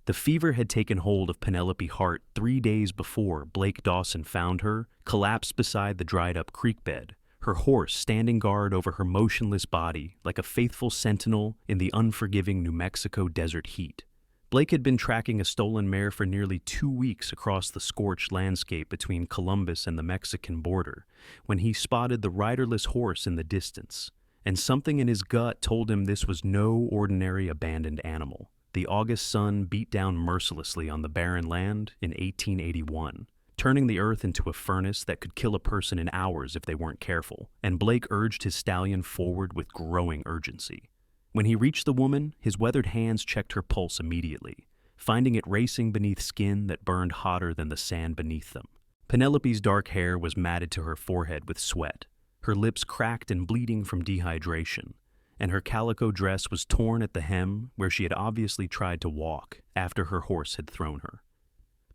The fever had taken hold of Penelope Hart 3 days before Blake Dawson found her, collapsed beside the dried-up creek bed, her horse standing guard over her motionless body like a faithful sentinel in the unforgiving New Mexico desert heat. Blake had been tracking a stolen mare for nearly 2 weeks across the scorched landscape between Columbus and the Mexican border when he spotted the riderless horse in the distance, and something in his gut told him this was no ordinary abandoned animal. The August sun beat down mercilessly on the barren land in 1881, turning the earth into a furnace that could kill a person in hours if they weren't careful, and Blake urged his stallion forward with growing urgency. When he reached the woman, his weathered hands checked her pulse immediately, finding it racing beneath skin that burned hotter than the sand beneath them. Penelope's dark hair was matted to her forehead with sweat, her lips cracked and bleeding from dehydration, and her calico dress was torn at the hem where she had obviously tried to walk after her horse had thrown her.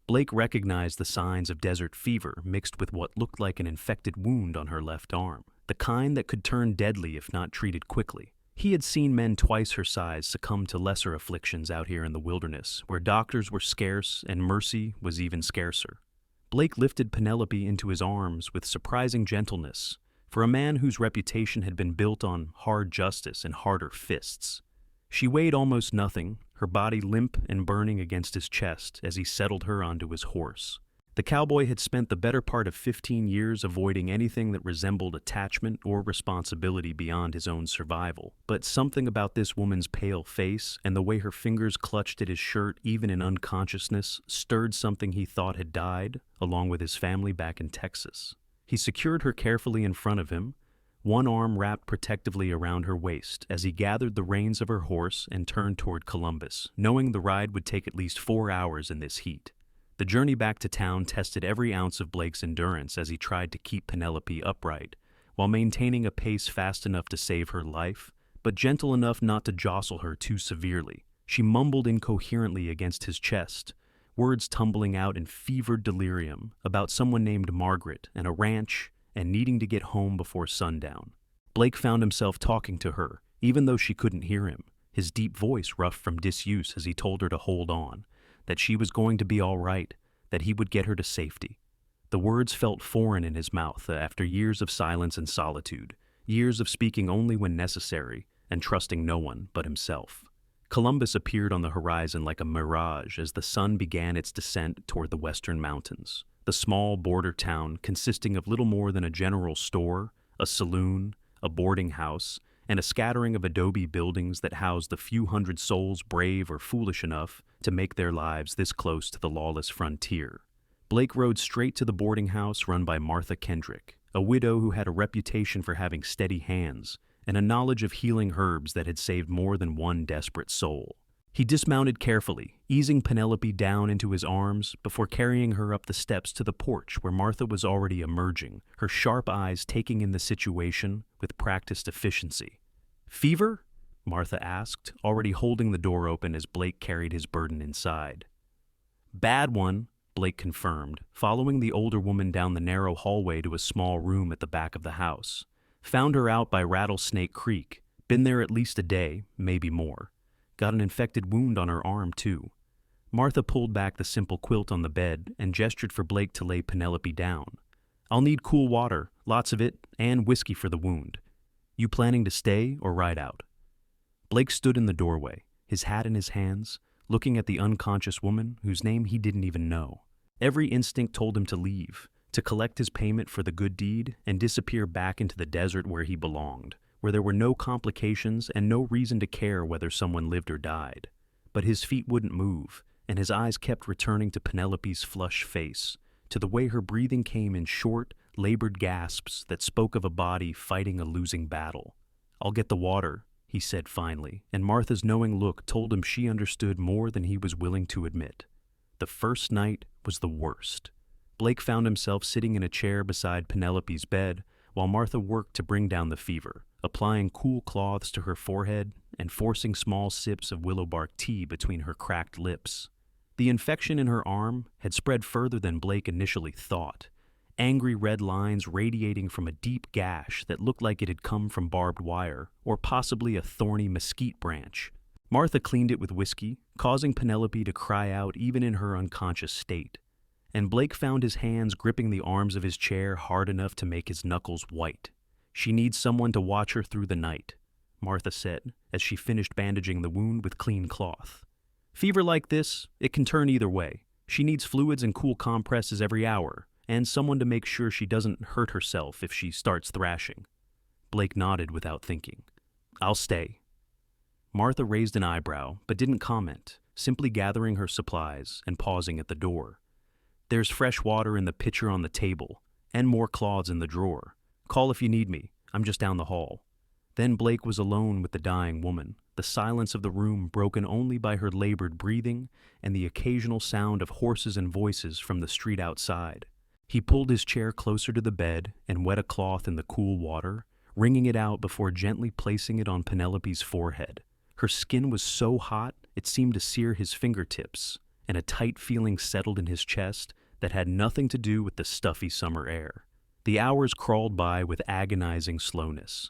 Blake recognized the signs of desert fever mixed with what looked like an infected wound on her left arm, the kind that could turn deadly if not treated quickly. He had seen men twice her size succumb to lesser afflictions out here in the wilderness, where doctors were scarce and mercy was even scarcer. Blake lifted Penelope into his arms with surprising gentleness, for a man whose reputation had been built on hard justice and harder fists. She weighed almost nothing, her body limp and burning against his chest as he settled her onto his horse. The cowboy had spent the better part of 15 years avoiding anything that resembled attachment or responsibility beyond his own survival, but something about this woman's pale face and the way her fingers clutched at his shirt even in unconsciousness stirred something he thought had died, along with his family back in Texas. He secured her carefully in front of him, one arm wrapped protectively around her waist as he gathered the reins of her horse and turned toward Columbus, knowing the ride would take at least 4 hours in this heat. The journey back to town tested every ounce of Blake's endurance as he tried to keep Penelope upright, while maintaining a pace fast enough to save her life, but gentle enough not to jostle her too severely. She mumbled incoherently against his chest, words tumbling out in fevered delirium about someone named Margaret and a ranch and needing to get home before sundown. Blake found himself talking to her, even though she couldn't hear him, his deep voice rough from disuse as he told her to hold on, that she was going to be all right, that he would get her to safety. The words felt foreign in his mouth after years of silence and solitude, years of speaking only when necessary and trusting no one but himself. Columbus appeared on the horizon like a mirage as the sun began its descent toward the western mountains. The small border town, consisting of little more than a general store, a saloon, a boarding house, and a scattering of adobe buildings that housed the few hundred souls brave or foolish enough to make their lives this close to the lawless frontier. Blake rode straight to the boarding house run by Martha Kendrick, a widow who had a reputation for having steady hands and a knowledge of healing herbs that had saved more than one desperate soul. He dismounted carefully, easing Penelope down into his arms before carrying her up the steps to the porch where Martha was already emerging, her sharp eyes taking in the situation with practiced efficiency. "Fever?" Martha asked, already holding the door open as Blake carried his burden inside. "Bad one," Blake confirmed, following the older woman down the narrow hallway to a small room at the back of the house. Found her out by Rattlesnake Creek, been there at least a day, maybe more. Got an infected wound on her arm, too. Martha pulled back the simple quilt on the bed and gestured for Blake to lay Penelope down. "I'll need cool water, lots of it, and whiskey for the wound. You planning to stay or ride out?" Blake stood in the doorway, his hat in his hands, looking at the unconscious woman whose name he didn't even know. Every instinct told him to leave, to collect his payment for the good deed and disappear back into the desert where he belonged, where there were no complications and no reason to care whether someone lived or died. But his feet wouldn't move, and his eyes kept returning to Penelope's flushed face, to the way her breathing came in short, labored gasps that spoke of a body fighting a losing battle. "I'll get the water," he said finally, and Martha's knowing look told him she understood more than he was willing to admit. The first night was the worst. Blake found himself sitting in a chair beside Penelope's bed while Martha worked to bring down the fever, applying cool cloths to her forehead and forcing small sips of willow bark tea between her cracked lips. The infection in her arm had spread further than Blake initially thought, angry red lines radiating from a deep gash that looked like it had come from barbed wire or possibly a thorny mesquite branch. Martha cleaned it with whiskey, causing Penelope to cry out even in her unconscious state. And Blake found his hands gripping the arms of his chair hard enough to make his knuckles white. "She needs someone to watch her through the night," Martha said, as she finished bandaging the wound with clean cloth. "Fever like this, it can turn either way. She needs fluids and cool compresses every hour, and someone to make sure she doesn't hurt herself if she starts thrashing." Blake nodded without thinking. "I'll stay." Martha raised an eyebrow, but didn't comment, simply gathering her supplies and pausing at the door. "There's fresh water in the pitcher on the table, and more cloths in the drawer. Call if you need me. I'm just down the hall." Then Blake was alone with the dying woman, the silence of the room broken only by her labored breathing and the occasional sound of horses and voices from the street outside. He pulled his chair closer to the bed and wet a cloth in the cool water, wringing it out before gently placing it on Penelope's forehead. Her skin was so hot it seemed to sear his fingertips, and a tight feeling settled in his chest that had nothing to do with the stuffy summer air. The hours crawled by with agonizing slowness.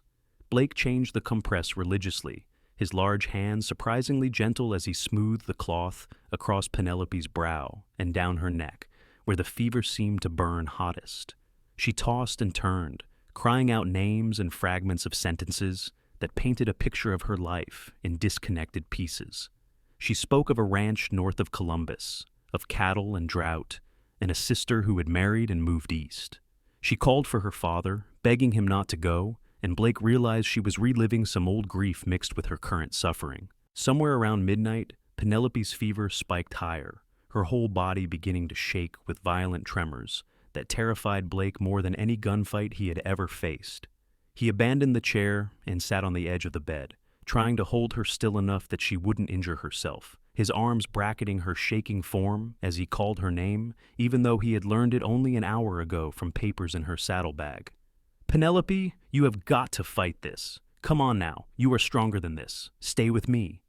Blake changed the compress religiously, his large hands surprisingly gentle as he smoothed the cloth across Penelope's brow and down her neck, where the fever seemed to burn hottest. She tossed and turned, crying out names and fragments of sentences that painted a picture of her life in disconnected pieces. She spoke of a ranch north of Columbus, of cattle and drought, and a sister who had married and moved east. She called for her father, begging him not to go, and Blake realized she was reliving some old grief mixed with her current suffering. Somewhere around midnight, Penelope's fever spiked higher, her whole body beginning to shake with violent tremors that terrified Blake more than any gunfight he had ever faced. He abandoned the chair and sat on the edge of the bed, trying to hold her still enough that she wouldn't injure herself, his arms bracketing her shaking form as he called her name, even though he had learned it only an hour ago from papers in her saddlebag. "Penelope, you have got to fight this. Come on now, you are stronger than this. Stay with me."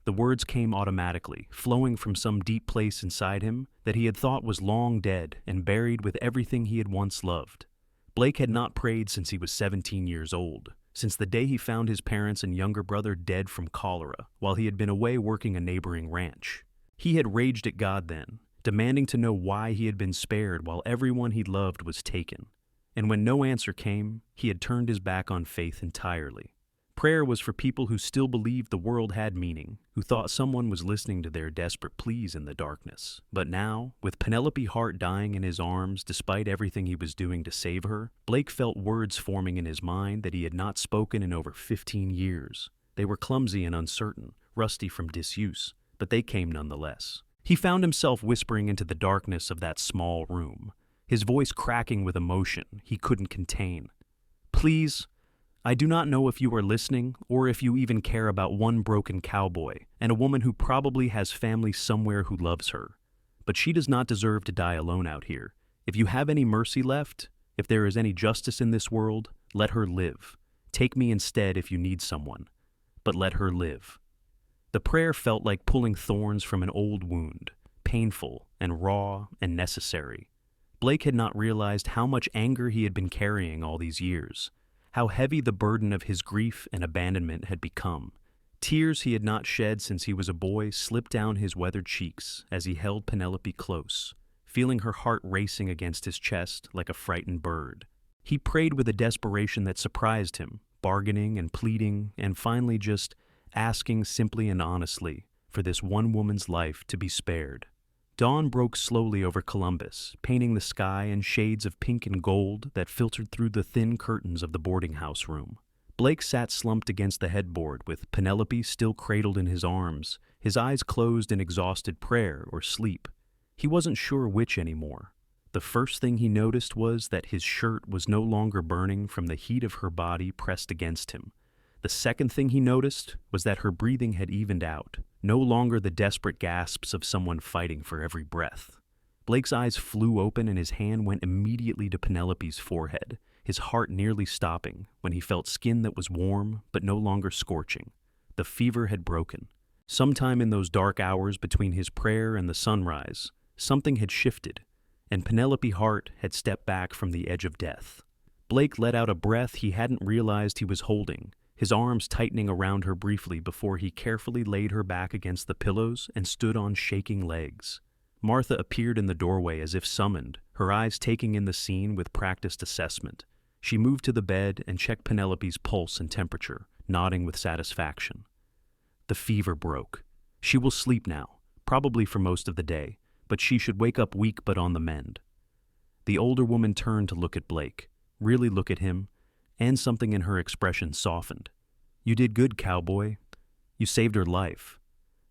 The words came automatically, flowing from some deep place inside him that he had thought was long dead and buried with everything he had once loved. Blake had not prayed since he was 17 years old, since the day he found his parents and younger brother dead from cholera while he had been away working a neighboring ranch. He had raged at God then, demanding to know why he had been spared while everyone he loved was taken. And when no answer came, he had turned his back on faith entirely. Prayer was for people who still believed the world had meaning, who thought someone was listening to their desperate pleas in the darkness. But now, with Penelope Hart dying in his arms despite everything he was doing to save her, Blake felt words forming in his mind that he had not spoken in over 15 years. They were clumsy and uncertain, rusty from disuse, but they came nonetheless. He found himself whispering into the darkness of that small room, his voice cracking with emotion he couldn't contain. "Please, I do not know if you are listening or if you even care about one broken cowboy and a woman who probably has family somewhere who loves her. But she does not deserve to die alone out here. If you have any mercy left, if there is any justice in this world, let her live. Take me instead if you need someone, but let her live." The prayer felt like pulling thorns from an old wound, painful and raw and necessary. Blake had not realized how much anger he had been carrying all these years, how heavy the burden of his grief and abandonment had become. Tears he had not shed since he was a boy slipped down his weathered cheeks as he held Penelope close, feeling her heart racing against his chest like a frightened bird. He prayed with a desperation that surprised him, bargaining and pleading, and finally just asking simply and honestly for this one woman's life to be spared. Dawn broke slowly over Columbus, painting the sky in shades of pink and gold that filtered through the thin curtains of the boarding house room. Blake sat slumped against the headboard with Penelope still cradled in his arms, his eyes closed in exhausted prayer or sleep. He wasn't sure which anymore. The first thing he noticed was that his shirt was no longer burning from the heat of her body pressed against him. The second thing he noticed was that her breathing had evened out, no longer the desperate gasps of someone fighting for every breath. Blake's eyes flew open and his hand went immediately to Penelope's forehead, his heart nearly stopping when he felt skin that was warm but no longer scorching. The fever had broken. Sometime in those dark hours between his prayer and the sunrise, something had shifted, and Penelope Hart had stepped back from the edge of death. Blake let out a breath he hadn't realized he was holding, his arms tightening around her briefly before he carefully laid her back against the pillows and stood on shaking legs. Martha appeared in the doorway as if summoned, her eyes taking in the scene with practiced assessment. She moved to the bed and checked Penelope's pulse and temperature, nodding with satisfaction. The fever broke. She will sleep now, probably for most of the day, but she should wake up weak but on the mend. The older woman turned to look at Blake, really look at him, and something in her expression softened. "You did good, Cowboy. You saved her life."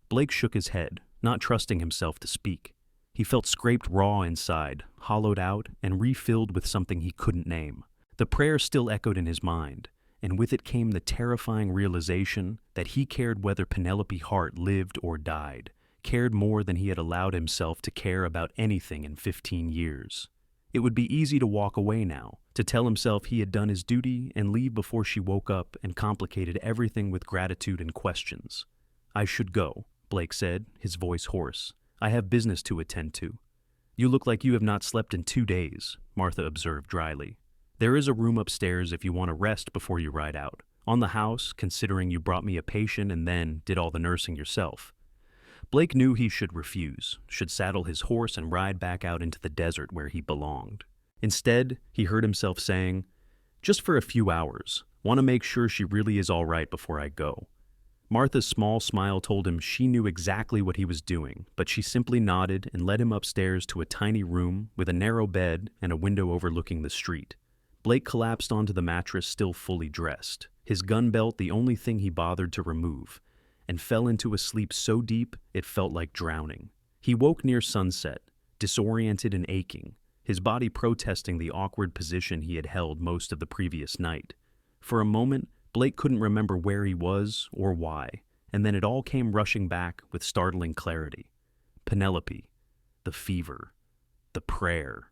Blake shook his head, not trusting himself to speak. He felt scraped raw inside, hollowed out, and refilled with something he couldn't name. The prayer still echoed in his mind, and with it came the terrifying realization that he cared whether Penelope Hart lived or died, cared more than he had allowed himself to care about anything in 15 years. It would be easy to walk away now, to tell himself he had done his duty and leave before she woke up and complicated everything with gratitude and questions. "I should go," Blake said, his voice hoarse. "I have business to attend to." "You look like you have not slept in 2 days," Martha observed dryly. "There is a room upstairs if you want to rest before you ride out. On the house, considering you brought me a patient and then did all the nursing yourself." Blake knew he should refuse, should saddle his horse and ride back out into the desert where he belonged. Instead, he heard himself saying, "Just for a few hours. Want to make sure she really is all right before I go." Martha's small smile told him she knew exactly what he was doing, but she simply nodded and led him upstairs to a tiny room with a narrow bed and a window overlooking the street. Blake collapsed onto the mattress still fully dressed, his gun belt the only thing he bothered to remove, and fell into a sleep so deep it felt like drowning. He woke near sunset, disoriented and aching, his body protesting the awkward position he had held most of the previous night. For a moment, Blake couldn't remember where he was or why, and then it all came rushing back with startling clarity. Penelope, the fever, the prayer.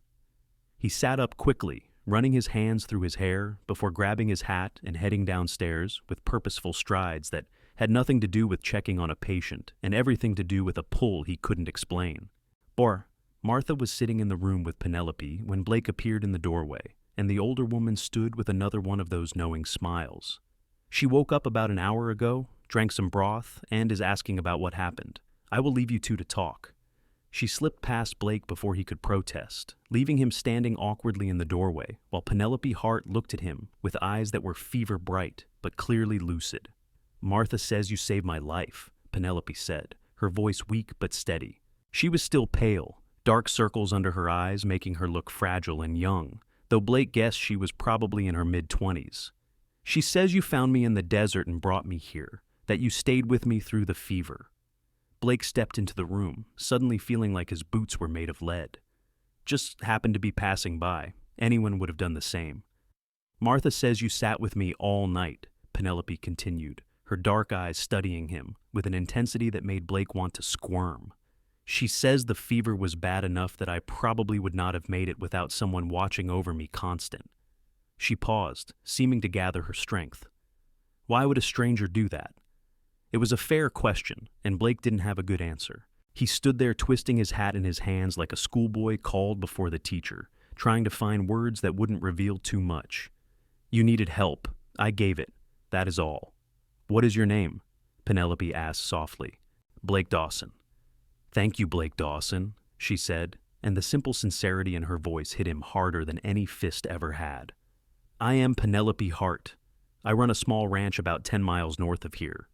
He sat up quickly, running his hands through his hair before grabbing his hat and heading downstairs with purposeful strides that had nothing to do with checking on a patient and everything to do with a pull he couldn't explain. Martha was sitting in the room with Penelope when Blake appeared in the doorway, and the older woman stood with another one of those knowing smiles. "She woke up about an hour ago, drank some broth, and is asking about what happened. I will leave you two to talk." She slipped past Blake before he could protest, leaving him standing awkwardly in the doorway, while Penelope Hart looked at him with eyes that were fever bright, but clearly lucid. "Martha says you saved my life," Penelope said, her voice weak but steady. She was still pale, dark circles under her eyes making her look fragile and young, though Blake guessed she was probably in her mid-20s. "She says you found me in the desert and brought me here, that you stayed with me through the fever." Blake stepped into the room, suddenly feeling like his boots were made of lead. "Just happened to be passing by. Anyone would have done the same." "Martha says you sat with me all night," Penelope continued, her dark eyes studying him with an intensity that made Blake want to squirm. "She says the fever was bad enough that I probably would not have made it without someone watching over me constant." She paused, seeming to gather her strength. Why would a stranger do that? It was a fair question, and Blake didn't have a good answer. He stood there twisting his hat in his hands like a schoolboy called before the teacher, trying to find words that wouldn't reveal too much. "You needed help. I gave it. That is all." "What is your name?" Penelope asked softly. "Blake Dawson." "Thank you, Blake Dawson," she said, and the simple sincerity in her voice hit him harder than any fist ever had. "I am Penelope Hart. I run a small ranch about 10 miles north of here.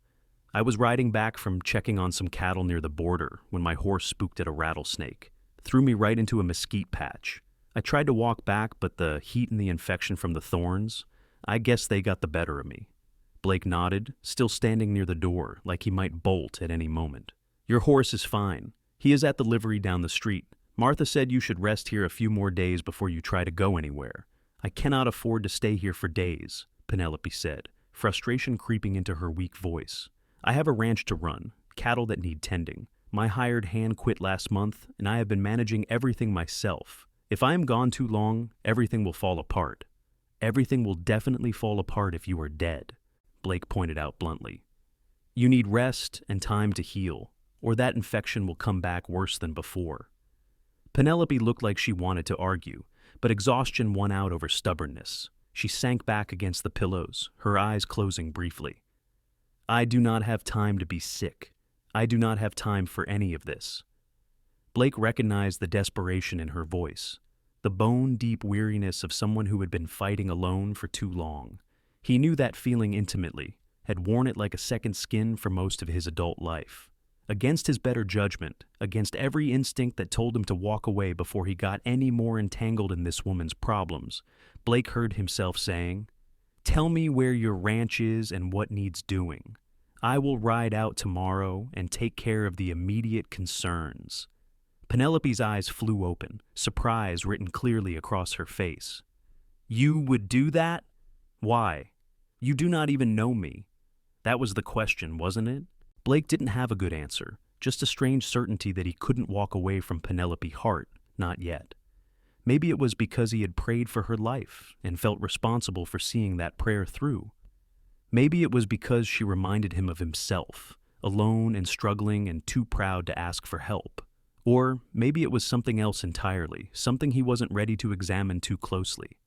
I was riding back from checking on some cattle near the border when my horse spooked at a rattlesnake, threw me right into a mesquite patch. I tried to walk back, but the heat and the infection from the thorns, I guess they got the better of me." Blake nodded, still standing near the door, like he might bolt at any moment. "Your horse is fine. He is at the livery down the street. Martha said you should rest here a few more days before you try to go anywhere. I cannot afford to stay here for days," Penelope said, frustration creeping into her weak voice. "I have a ranch to run, cattle that need tending. My hired hand quit last month, and I have been managing everything myself. If I am gone too long, everything will fall apart." "Everything will definitely fall apart if you are dead," Blake pointed out bluntly. "You need rest and time to heal, or that infection will come back worse than before." Penelope looked like she wanted to argue, but exhaustion won out over stubbornness. She sank back against the pillows, her eyes closing briefly. I do not have time to be sick. I do not have time for any of this. Blake recognized the desperation in her voice, the bone-deep weariness of someone who had been fighting alone for too long. He knew that feeling intimately, had worn it like a second skin for most of his adult life. Against his better judgment, against every instinct that told him to walk away before he got any more entangled in this woman's problems, Blake heard himself saying, "Tell me where your ranch is and what needs doing. I will ride out tomorrow and take care of the immediate concerns." Penelope's eyes flew open, surprise written clearly across her face. "You would do that? Why? You do not even know me." That was the question, wasn't it? Blake didn't have a good answer, just a strange certainty that he couldn't walk away from Penelope Hart, not yet. Maybe it was because he had prayed for her life and felt responsible for seeing that prayer through. Maybe it was because she reminded him of himself, alone and struggling and too proud to ask for help. Or maybe it was something else entirely, something he wasn't ready to examine too closely.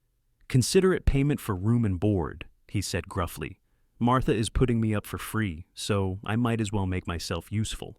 "Consider it payment for room and board," he said gruffly. "Martha is putting me up for free, so I might as well make myself useful."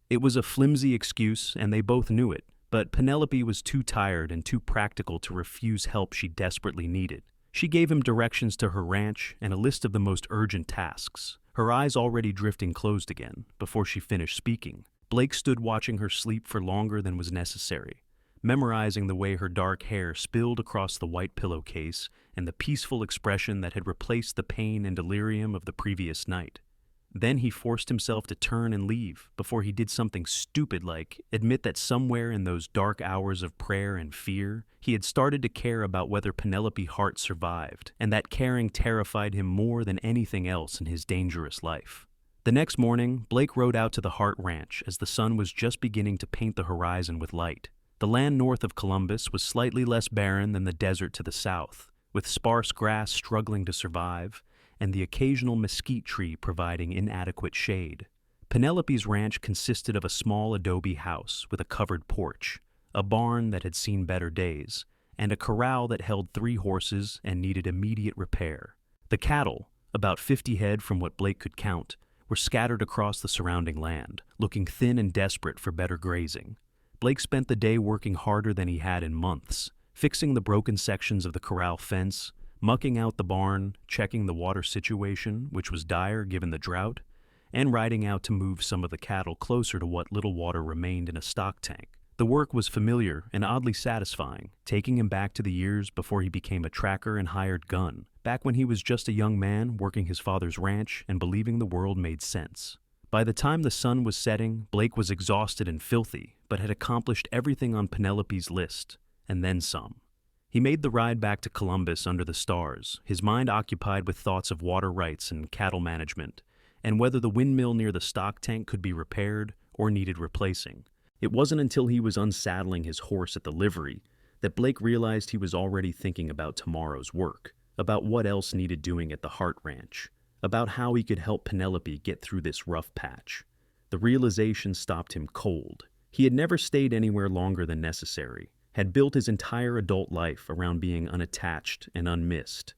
It was a flimsy excuse, and they both knew it, but Penelope was too tired and too practical to refuse help she desperately needed. She gave him directions to her ranch and a list of the most urgent tasks, her eyes already drifting closed again, before she finished speaking. Blake stood watching her sleep for longer than was necessary, memorizing the way her dark hair spilled across the white pillowcase and the peaceful expression that had replaced the pain and delirium of the previous night. Then he forced himself to turn and leave before he did something stupid like admit that somewhere in those dark hours of prayer and fear, he had started to care about whether Penelope Hart survived, and that caring terrified him more than anything else in his dangerous life. The next morning, Blake rode out to the Hart Ranch as the sun was just beginning to paint the horizon with light. The land north of Columbus was slightly less barren than the desert to the south, with sparse grass struggling to survive, and the occasional mesquite tree providing inadequate shade. Penelope's ranch consisted of a small adobe house with a covered porch, a barn that had seen better days, and a corral that held 3 horses and needed immediate repair. The cattle, about 50 head from what Blake could count, were scattered across the surrounding land, looking thin and desperate for better grazing. Blake spent the day working harder than he had in months, fixing the broken sections of the corral fence, mucking out the barn, checking the water situation, which was dire given the drought, and riding out to move some of the cattle closer to what little water remained in a stock tank. The work was familiar and oddly satisfying, taking him back to the years before he became a tracker and hired gun, back when he was just a young man working his father's ranch and believing the world made sense. By the time the sun was setting, Blake was exhausted and filthy, but had accomplished everything on Penelope's list, and then some. He made the ride back to Columbus under the stars, his mind occupied with thoughts of water rights and cattle management, and whether the windmill near the stock tank could be repaired or needed replacing. It wasn't until he was unsaddling his horse at the livery that Blake realized he was already thinking about tomorrow's work, about what else needed doing at the Hart Ranch, about how he could help Penelope get through this rough patch. The realization stopped him cold. He had never stayed anywhere longer than necessary, had built his entire adult life around being unattached and unmissed.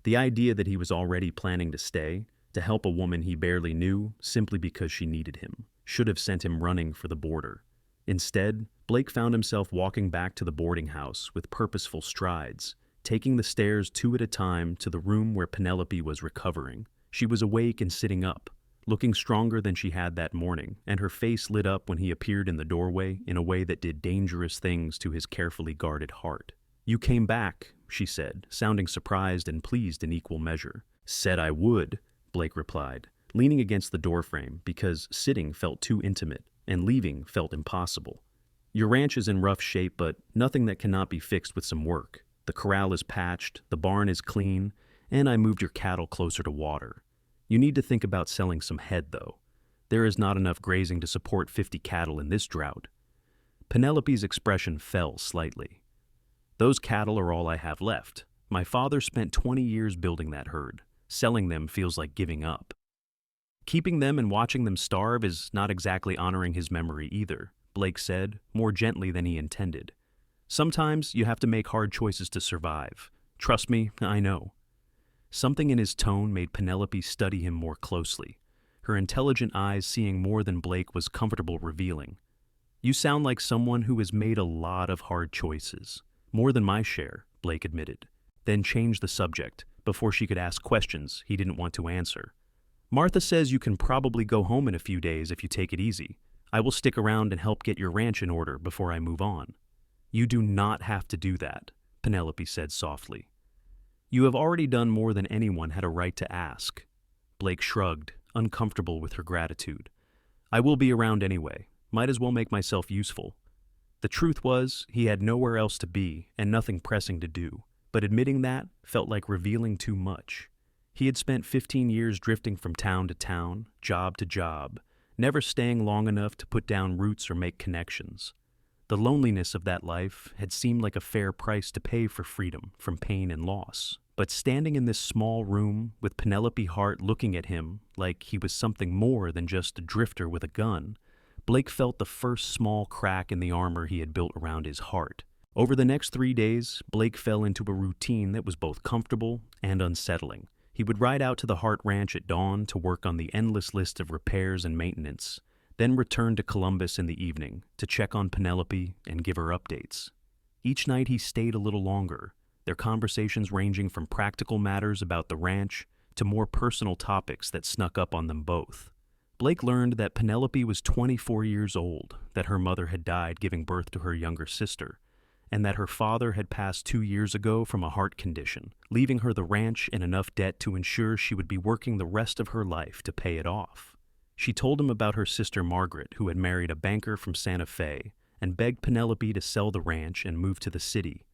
The idea that he was already planning to stay, to help a woman he barely knew simply because she needed him, should have sent him running for the border. Instead, Blake found himself walking back to the boarding house with purposeful strides, taking the stairs 2 at a time to the room where Penelope was recovering. She was awake and sitting up, looking stronger than she had that morning, and her face lit up when he appeared in the doorway in a way that did dangerous things to his carefully guarded heart. "You came back," she said, sounding surprised and pleased in equal measure. "Said I would," Blake replied, leaning against the doorframe because sitting felt too intimate and leaving felt impossible. "Your ranch is in rough shape, but nothing that cannot be fixed with some work. The corral is patched, the barn is clean, and I moved your cattle closer to water. You need to think about selling some head, though. There is not enough grazing to support 50 cattle in this drought." Penelope's expression fell slightly. "Those cattle are all I have left. My father spent 20 years building that herd. Selling them feels like giving up." "Keeping them and watching them starve is not exactly honoring his memory either," Blake said, more gently than he intended. "Sometimes you have to make hard choices to survive. Trust me, I know. Something in his tone made Penelope study him more closely, her intelligent eyes seeing more than Blake was comfortable revealing. You sound like someone who has made a lot of hard choices. More than my share, Blake admitted, then changed the subject before she could ask questions he didn't want to answer. Martha says you can probably go home in a few days if you take it easy. I will stick around and help get your ranch in order before I move on. You do not have to do that, Penelope said softly. You have already done more than anyone had a right to ask. Blake shrugged, uncomfortable with her gratitude. I will be around anyway. Might as well make myself useful. The truth was, he had nowhere else to be and nothing pressing to do, but admitting that felt like revealing too much. He had spent 15 years drifting from town to town, job to job, never staying long enough to put down roots or make connections. The loneliness of that life had seemed like a fair price to pay for freedom from pain and loss. But standing in this small room with Penelope Hart looking at him like he was something more than just a drifter with a gun, Blake felt the first small crack in the armor he had built around his heart. Over the next 3 days, Blake fell into a routine that was both comfortable and unsettling. He would ride out to the Hart Ranch at dawn to work on the endless list of repairs and maintenance, then return to Columbus in the evening to check on Penelope and give her updates. Each night he stayed a little longer, their conversations ranging from practical matters about the ranch to more personal topics that snuck up on them both. Blake learned that Penelope was 24 years old, that her mother had died giving birth to her younger sister, and that her father had passed 2 years ago from a heart condition, leaving her the ranch in enough debt to ensure she would be working the rest of her life to pay it off. She told him about her sister Margaret, who had married a banker from Santa Fe, and begged Penelope to sell the ranch and move to the city.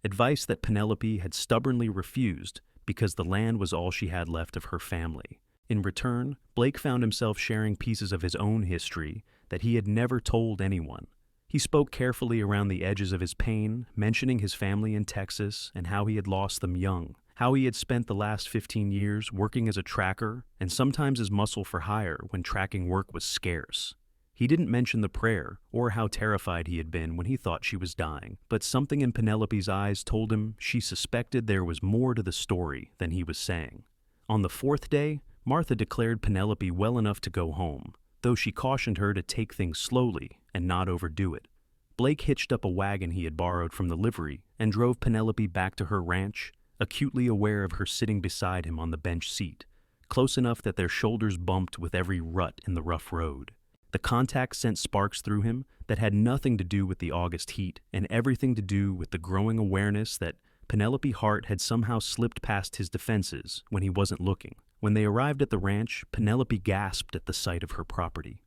Advice that Penelope had stubbornly refused because the land was all she had left of her family. In return, Blake found himself sharing pieces of his own history that he had never told anyone. He spoke carefully around the edges of his pain, mentioning his family in Texas and how he had lost them young, how he had spent the last 15 years working as a tracker and sometimes as muscle for hire when tracking work was scarce. He didn't mention the prayer or how terrified he had been when he thought she was dying, but something in Penelope's eyes told him she suspected there was more to the story than he was saying. On the 4th day, Martha declared Penelope well enough to go home, though she cautioned her to take things slowly and not overdo it. Blake hitched up a wagon he had borrowed from the livery and drove Penelope back to her ranch, acutely aware of her sitting beside him on the bench seat, close enough that their shoulders bumped with every rut in the rough road. The contact sent sparks through him that had nothing to do with the August heat and everything to do with the growing awareness that Penelope Hart had somehow slipped past his defenses when he wasn't looking. When they arrived at the ranch, Penelope gasped at the sight of her property.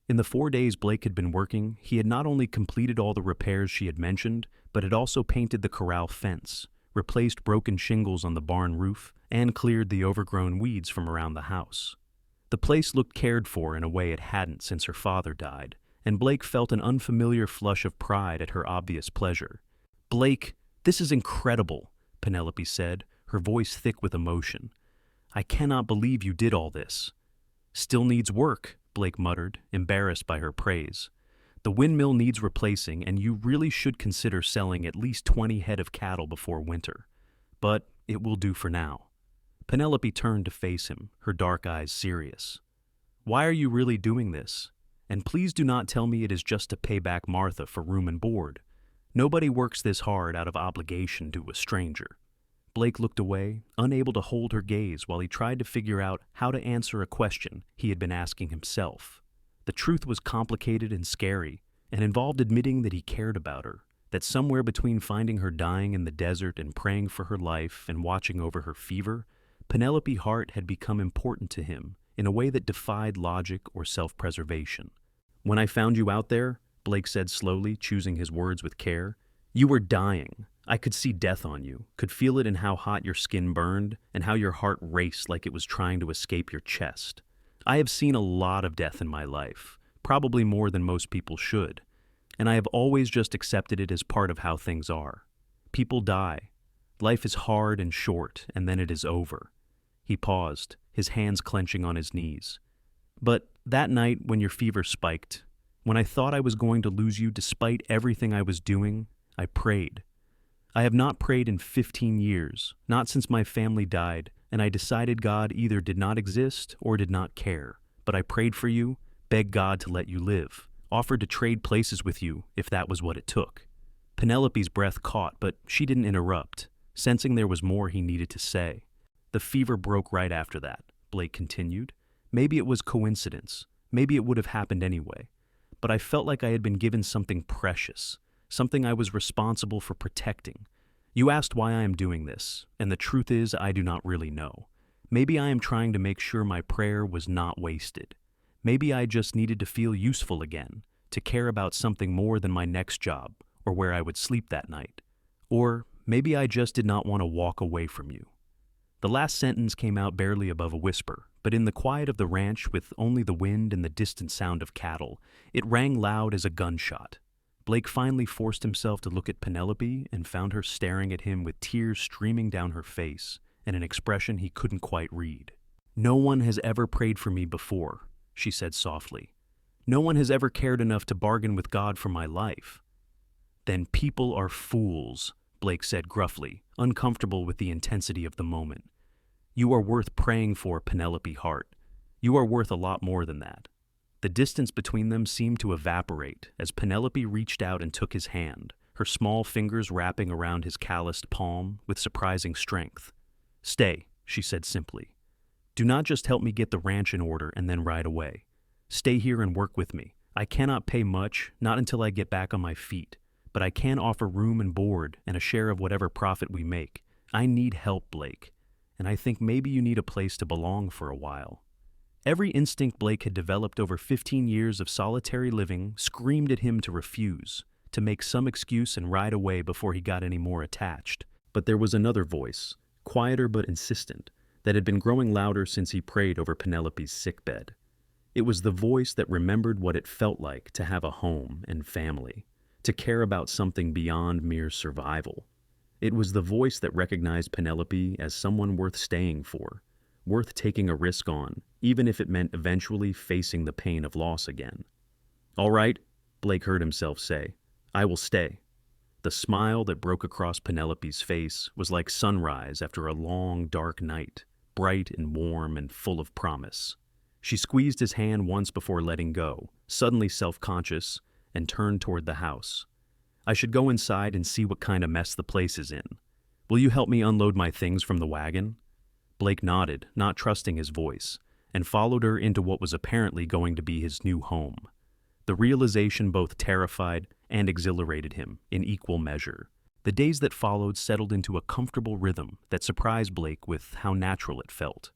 In the 4 days Blake had been working, he had not only completed all the repairs she had mentioned, but had also painted the corral fence, replaced broken shingles on the barn roof, and cleared the overgrown weeds from around the house. The place looked cared for in a way it hadn't since her father died, and Blake felt an unfamiliar flush of pride at her obvious pleasure. "Blake, this is incredible," Penelope said, her voice thick with emotion. "I cannot believe you did all this." "Still needs work," Blake muttered, embarrassed by her praise. "The windmill needs replacing, and you really should consider selling at least 20 head of cattle before winter. But it will do for now." Penelope turned to face him, her dark eyes serious. "Why are you really doing this? And please do not tell me it is just to pay back Martha for room and board. Nobody works this hard out of obligation to a stranger." Blake looked away, unable to hold her gaze while he tried to figure out how to answer a question he had been asking himself. The truth was complicated and scary, and involved admitting that he cared about her, that somewhere between finding her dying in the desert and praying for her life and watching over her fever, Penelope Hart had become important to him in a way that defied logic or self-preservation. "When I found you out there," Blake said slowly, choosing his words with care, "you were dying. I could see death on you, could feel it in how hot your skin burned and how your heart raced like it was trying to escape your chest. I have seen a lot of death in my life, probably more than most people should, and I have always just accepted it as part of how things are. People die. Life is hard and short, and then it is over." He paused, his hands clenching on his knees. "But that night when your fever spiked, when I thought I was going to lose you despite everything I was doing, I prayed. I have not prayed in 15 years, not since my family died, and I decided God either did not exist or did not care. But I prayed for you, begged God to let you live, offered to trade places with you if that was what it took." Penelope's breath caught, but she didn't interrupt, sensing there was more he needed to say. "The fever broke right after that," Blake continued. "Maybe it was coincidence. Maybe it would have happened anyway. But I felt like I had been given something precious, something I was responsible for protecting. You asked why I am doing this, and the truth is I do not really know. Maybe I am trying to make sure my prayer was not wasted. Maybe I just needed to feel useful again, to care about something more than my next job or where I would sleep that night. Or maybe I just did not want to walk away from you." The last sentence came out barely above a whisper, but in the quiet of the ranch with only the wind and the distant sound of cattle, it rang loud as a gunshot. Blake finally forced himself to look at Penelope and found her staring at him with tears streaming down her face and an expression he couldn't quite read. "No one has ever prayed for me before," she said softly. "No one has ever cared enough to bargain with God for my life." "Then people are fools," Blake said gruffly, uncomfortable with the intensity of the moment. "You are worth praying for, Penelope Hart. You are worth a lot more than that." The distance between them seemed to evaporate as Penelope reached out and took his hand, her small fingers wrapping around his calloused palm with surprising strength. "Stay," she said simply. "Do not just help me get the ranch in order and then ride away. Stay here and work with me. I cannot pay much, not until I get back on my feet, but I can offer room and board and a share of whatever profit we make. I need help, Blake, and I think maybe you need a place to belong for a while." Every instinct Blake had developed over 15 years of solitary living screamed at him to refuse, to make some excuse and ride away before he got any more attached. But there was another voice, quieter but insistent, that had been growing louder since he prayed over Penelope's sickbed. It was the voice that remembered what it felt like to have a home and family, to care about something beyond mere survival. It was the voice that recognized Penelope as someone worth staying for, worth taking a risk on, even if it meant eventually facing the pain of loss again. "All right," Blake heard himself say, "I will stay." The smile that broke across Penelope's face was like sunrise after a long, dark night, bright and warm and full of promise. She squeezed his hand once before letting go, suddenly self-conscious, and turned toward the house. "I should go inside and see what kind of mess the place is in. Will you help me unload my things from the wagon?" Blake nodded, not trusting his voice, and followed her into what was apparently going to be his new home. The realization both terrified and exhilarated him in equal measure. The days that followed settled into a comfortable rhythm that surprised Blake with how natural it felt.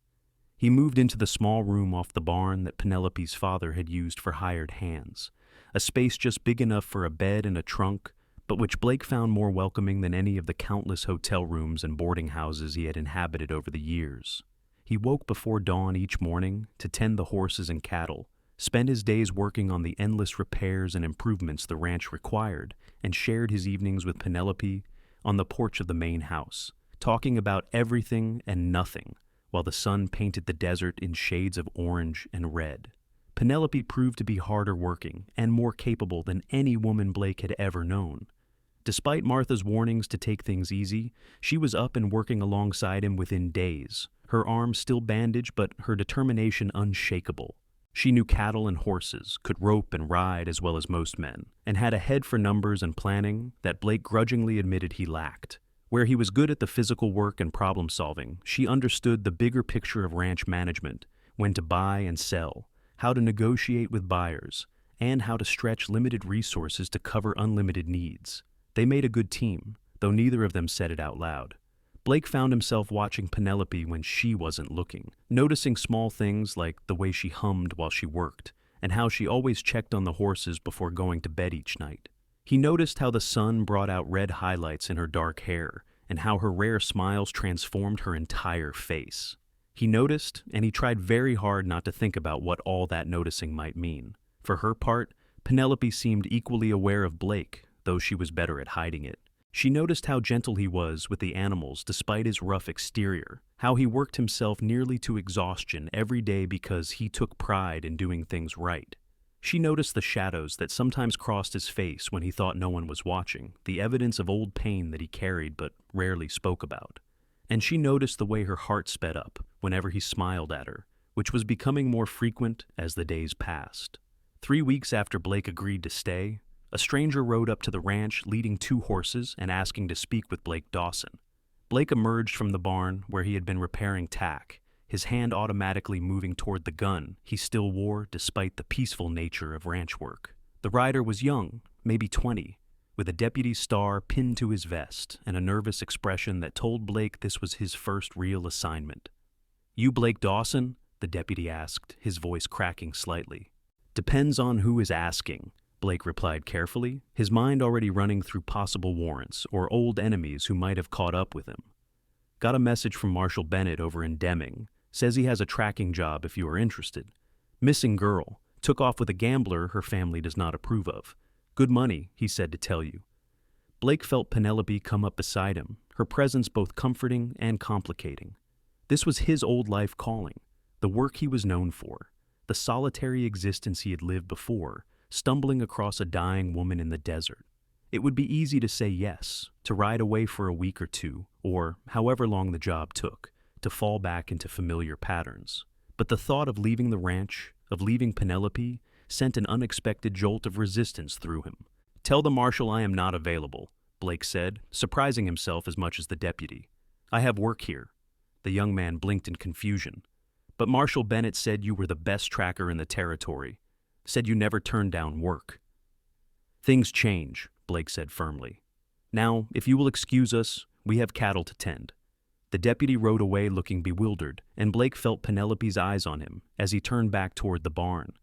He moved into the small room off the barn that Penelope's father had used for hired hands, a space just big enough for a bed and a trunk, but which Blake found more welcoming than any of the countless hotel rooms and boarding houses he had inhabited over the years. He woke before dawn each morning to tend the horses and cattle, spend his days working on the endless repairs and improvements the ranch required, and shared his evenings with Penelope on the porch of the main house, talking about everything and nothing, while the sun painted the desert in shades of orange and red. Penelope proved to be harder working and more capable than any woman Blake had ever known. Despite Martha's warnings to take things easy, she was up and working alongside him within days, her arm still bandaged but her determination unshakable. She knew cattle and horses, could rope and ride as well as most men, and had a head for numbers and planning that Blake grudgingly admitted he lacked. Where he was good at the physical work and problem solving, she understood the bigger picture of ranch management, when to buy and sell, how to negotiate with buyers, and how to stretch limited resources to cover unlimited needs. They made a good team, though neither of them said it out loud. Blake found himself watching Penelope when she wasn't looking, noticing small things like the way she hummed while she worked, and how she always checked on the horses before going to bed each night. He noticed how the sun brought out red highlights in her dark hair, and how her rare smiles transformed her entire face. He noticed, and he tried very hard not to think about what all that noticing might mean. For her part, Penelope seemed equally aware of Blake, though she was better at hiding it. She noticed how gentle he was with the animals despite his rough exterior, how he worked himself nearly to exhaustion every day because he took pride in doing things right. She noticed the shadows that sometimes crossed his face when he thought no one was watching, the evidence of old pain that he carried but rarely spoke about. And she noticed the way her heart sped up whenever he smiled at her, which was becoming more frequent as the days passed. 3 weeks after Blake agreed to stay, a stranger rode up to the ranch leading 2 horses and asking to speak with Blake Dawson. Blake emerged from the barn where he had been repairing tack, his hand automatically moving toward the gun he still wore despite the peaceful nature of ranch work. The rider was young, maybe 20, with a deputy's star pinned to his vest and a nervous expression that told Blake this was his first real assignment. "You Blake Dawson?" the deputy asked, his voice cracking slightly. "Depends on who is asking," Blake replied carefully, his mind already running through possible warrants or old enemies who might have caught up with him. "Got a message from Marshal Bennett over in Deming. Says he has a tracking job if you are interested. Missing girl. Took off with a gambler her family does not approve of. Good money, he said to tell you." Blake felt Penelope come up beside him, her presence both comforting and complicating. This was his old life calling, the work he was known for, the solitary existence he had lived before, stumbling across a dying woman in the desert. It would be easy to say yes, to ride away for a week or 2, or however long the job took, to fall back into familiar patterns. But the thought of leaving the ranch, of leaving Penelope, sent an unexpected jolt of resistance through him. "Tell the marshal I am not available," Blake said, surprising himself as much as the deputy. "I have work here." The young man blinked in confusion. "But Marshal Bennett said you were the best tracker in the territory. Said you never turned down work." "Things change," Blake said firmly. "Now, if you will excuse us, we have cattle to tend." The deputy rode away looking bewildered, and Blake felt Penelope's eyes on him as he turned back toward the barn.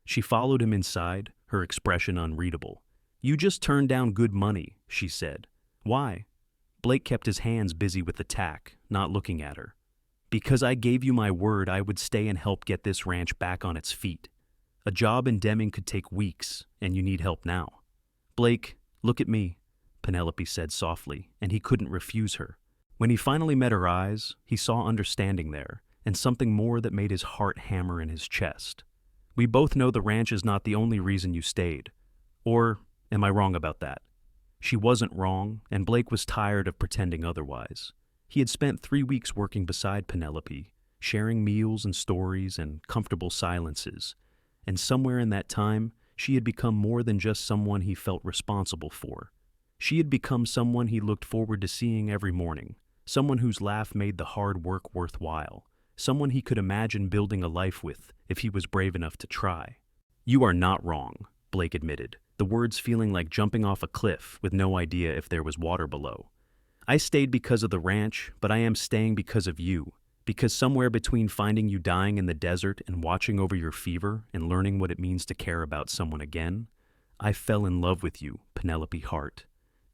She followed him inside, her expression unreadable. "You just turned down good money," she said. "Why?" Blake kept his hands busy with the tack, not looking at her. "Because I gave you my word I would stay and help get this ranch back on its feet. A job in Deming could take weeks, and you need help now." "Blake, look at me," Penelope said softly, and he couldn't refuse her. When he finally met her eyes, he saw understanding there, and something more that made his heart hammer in his chest. "We both know the ranch is not the only reason you stayed. Or am I wrong about that?" She wasn't wrong, and Blake was tired of pretending otherwise. He had spent 3 weeks working beside Penelope, sharing meals and stories and comfortable silences, and somewhere in that time, she had become more than just someone he felt responsible for. She had become someone he looked forward to seeing every morning. Someone whose laugh made the hard work worthwhile, someone he could imagine building a life with if he was brave enough to try. "You are not wrong," Blake admitted, the words feeling like jumping off a cliff with no idea if there was water below. "I stayed because of the ranch, but I am staying because of you, because somewhere between finding you dying in the desert and watching over your fever and learning what it means to care about someone again, I fell in love with you, Penelope Hart.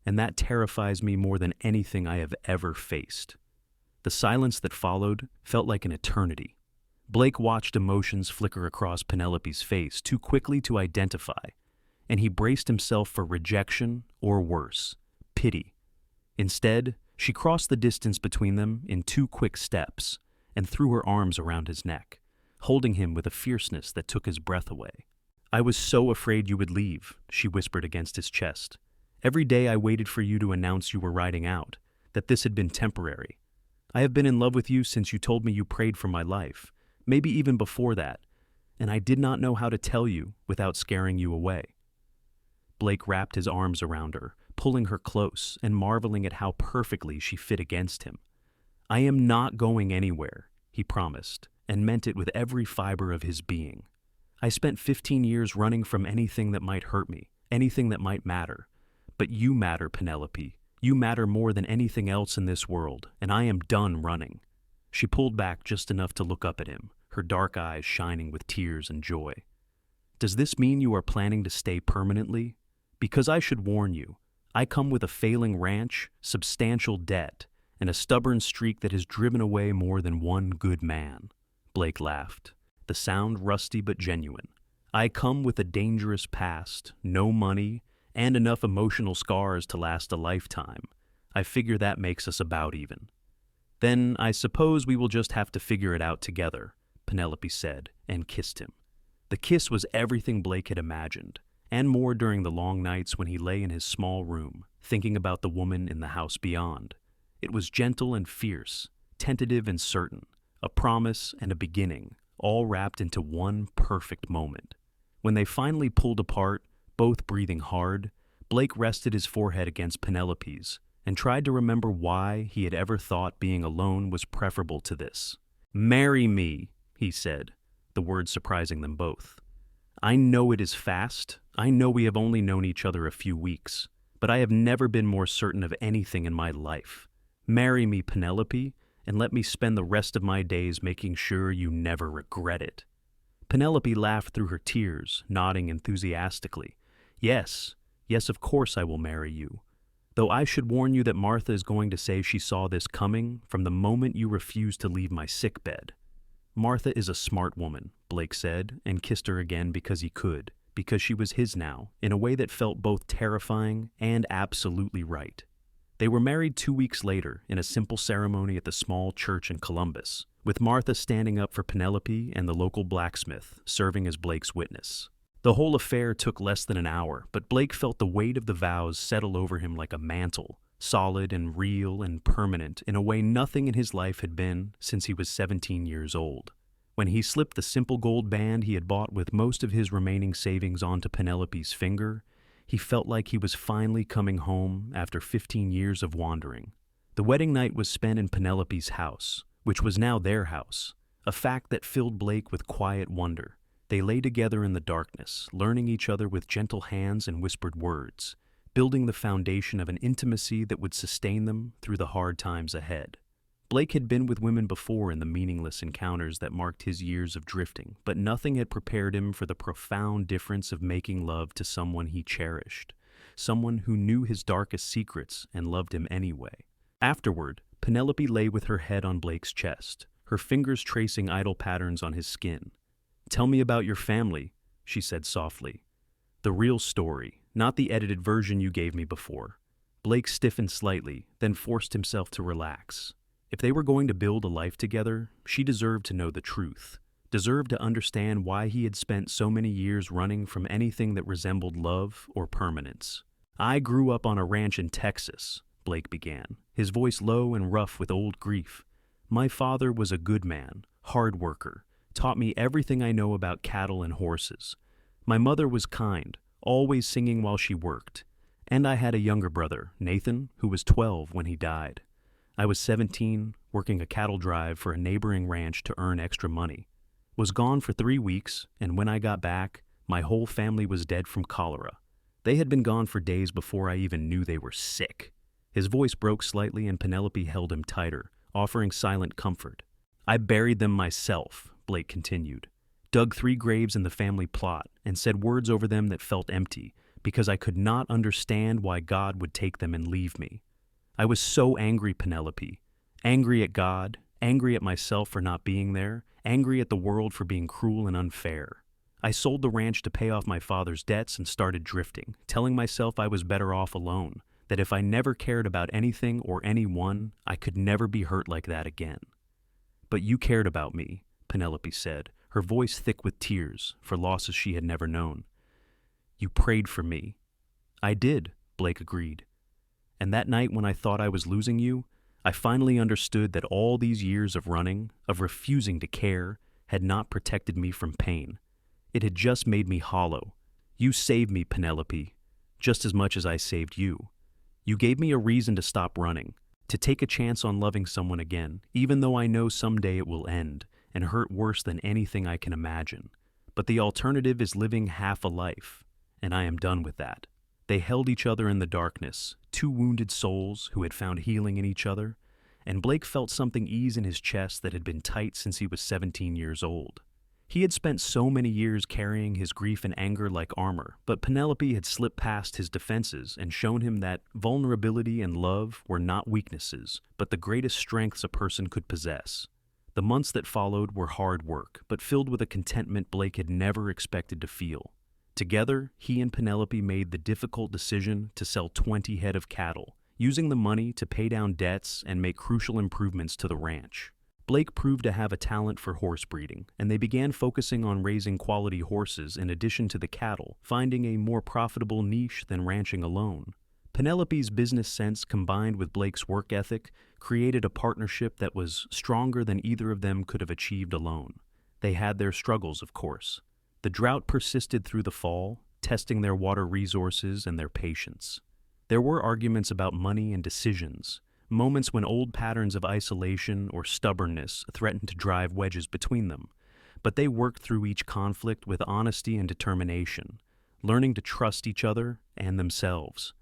And that terrifies me more than anything I have ever faced." The silence that followed felt like an eternity. Blake watched emotions flicker across Penelope's face too quickly to identify, and he braced himself for rejection or worse, pity. Instead, she crossed the distance between them in 2 quick steps and threw her arms around his neck, holding him with a fierceness that took his breath away. "I was so afraid you would leave," she whispered against his chest. "Every day I waited for you to announce you were riding out, that this had been temporary. I have been in love with you since you told me you prayed for my life, maybe even before that, and I did not know how to tell you without scaring you away." Blake wrapped his arms around her, pulling her close and marveling at how perfectly she fit against him. "I am not going anywhere," he promised, and meant it with every fiber of his being. "I spent 15 years running from anything that might hurt me, anything that might matter. But you matter, Penelope. You matter more than anything else in this world, and I am done running." She pulled back just enough to look up at him, her dark eyes shining with tears and joy. "Does this mean you are planning to stay permanently? Because I should warn you, I come with a failing ranch, substantial debt, and a stubborn streak that has driven away more than one good man." Blake laughed, the sound rusty but genuine. "I come with a dangerous past, no money, and enough emotional scars to last a lifetime. I figure that makes us about even." "Then I suppose we will just have to figure it out together," Penelope said, and kissed him. The kiss was everything Blake had imagined, and more during the long nights when he lay in his small room, thinking about the woman in the house beyond. It was gentle and fierce, tentative and certain, a promise and a beginning, all wrapped into one perfect moment. When they finally pulled apart, both breathing hard, Blake rested his forehead against Penelope's and tried to remember why he had ever thought being alone was preferable to this. "Marry me," he said, the words surprising them both. "I know it is fast. I know we have only known each other a few weeks, but I have never been more certain of anything in my life. Marry me, Penelope, and let me spend the rest of my days making sure you never regret it." Penelope laughed through her tears, nodding enthusiastically. Yes, of course I will marry you. Though I should warn you that Martha is going to say she saw this coming from the moment you refused to leave my sickbed." "Martha is a smart woman," Blake said, and kissed her again because he could, because she was his now, in a way that felt both terrifying and absolutely right. They were married 2 weeks later in a simple ceremony at the small church in Columbus, with Martha standing up for Penelope and the local blacksmith serving as Blake's witness. The whole affair took less than an hour, but Blake felt the weight of the vows settle over him like a mantle, solid and real and permanent in a way nothing in his life had been since he was 17 years old. When he slipped the simple gold band he had bought with most of his remaining savings onto Penelope's finger, he felt like he was finally coming home after 15 years of wandering. The wedding night was spent in Penelope's house, which was now their house, a fact that filled Blake with quiet wonder. They lay together in the darkness, learning each other with gentle hands and whispered words, building the foundation of an intimacy that would sustain them through the hard times ahead. Blake had been with women before in the meaningless encounters that marked his years of drifting, but nothing had prepared him for the profound difference of making love to someone he cherished, someone who knew his darkest secrets and loved him anyway. Afterward, Penelope lay with her head on Blake's chest, her fingers tracing idle patterns on his skin. "Tell me about your family," she said softly. "The real story, not the edited version you gave me before." Blake stiffened slightly, then forced himself to relax. If they were going to build a life together, she deserved to know the truth, deserved to understand why he had spent so many years running from anything that resembled love or permanence. "I grew up on a ranch in Texas," Blake began, his voice low and rough with old grief. "My father was a good man, hard worker, taught me everything I know about cattle and horses. My mother was kind, always singing while she worked. And I had a younger brother, Nathan, who was 12 when he died. I was 17, working a cattle drive for a neighboring ranch to earn extra money. Was gone for 3 weeks, and when I got back, my whole family was dead from cholera. They had been gone for days before I even knew they were sick." His voice broke slightly and Penelope held him tighter, offering silent comfort. "I buried them myself," Blake continued. "Dug 3 graves in the family plot and said words over them that felt empty because I could not understand why God would take them and leave me. I was so angry, Penelope. Angry at God, angry at myself for not being there, angry at the world for being cruel and unfair. I sold the ranch to pay off my father's debts and started drifting, telling myself I was better off alone, that if I never cared about anything or anyone, I could never be hurt like that again. But you cared about me," Penelope said, her voice thick with tears for losses she had never known. "You prayed for me." "I did," Blake agreed. "And that night when I thought I was losing you, I finally understood that all these years of running, of refusing to care, had not protected me from pain. It had just made me hollow. You saved me, Penelope, just as much as I saved you. You gave me a reason to stop running, to take a chance on loving someone again, even though I know someday it will end and hurt worse than anything I can imagine. But the alternative is living half a life, and I am done with that." They held each other in the darkness, 2 wounded souls who had found healing in each other, and Blake felt something ease in his chest that had been tight since he was 17 years old. He had spent so many years carrying his grief and anger like armor, but Penelope had slipped past his defenses and shown him that vulnerability and love were not weaknesses, but the greatest strengths a person could possess. The months that followed were hard work, but filled with a contentment Blake had never expected to feel. Together, he and Penelope made the difficult decision to sell 20 head of cattle, using the money to pay down debts and make crucial improvements to the ranch. Blake proved to have a talent for horse breeding, and they began focusing on raising quality horses in addition to the cattle, finding a more profitable niche than ranching alone. Penelope's business sense combined with Blake's work ethic created a partnership that was stronger than either of them could have achieved alone. They had their struggles, of course. The drought persisted through the fall, testing their water resources and their patience. There were arguments about money and decisions, moments when old patterns of isolation or stubbornness threatened to drive wedges between them. But they worked through each conflict with honesty and determination, learning to trust each other and themselves.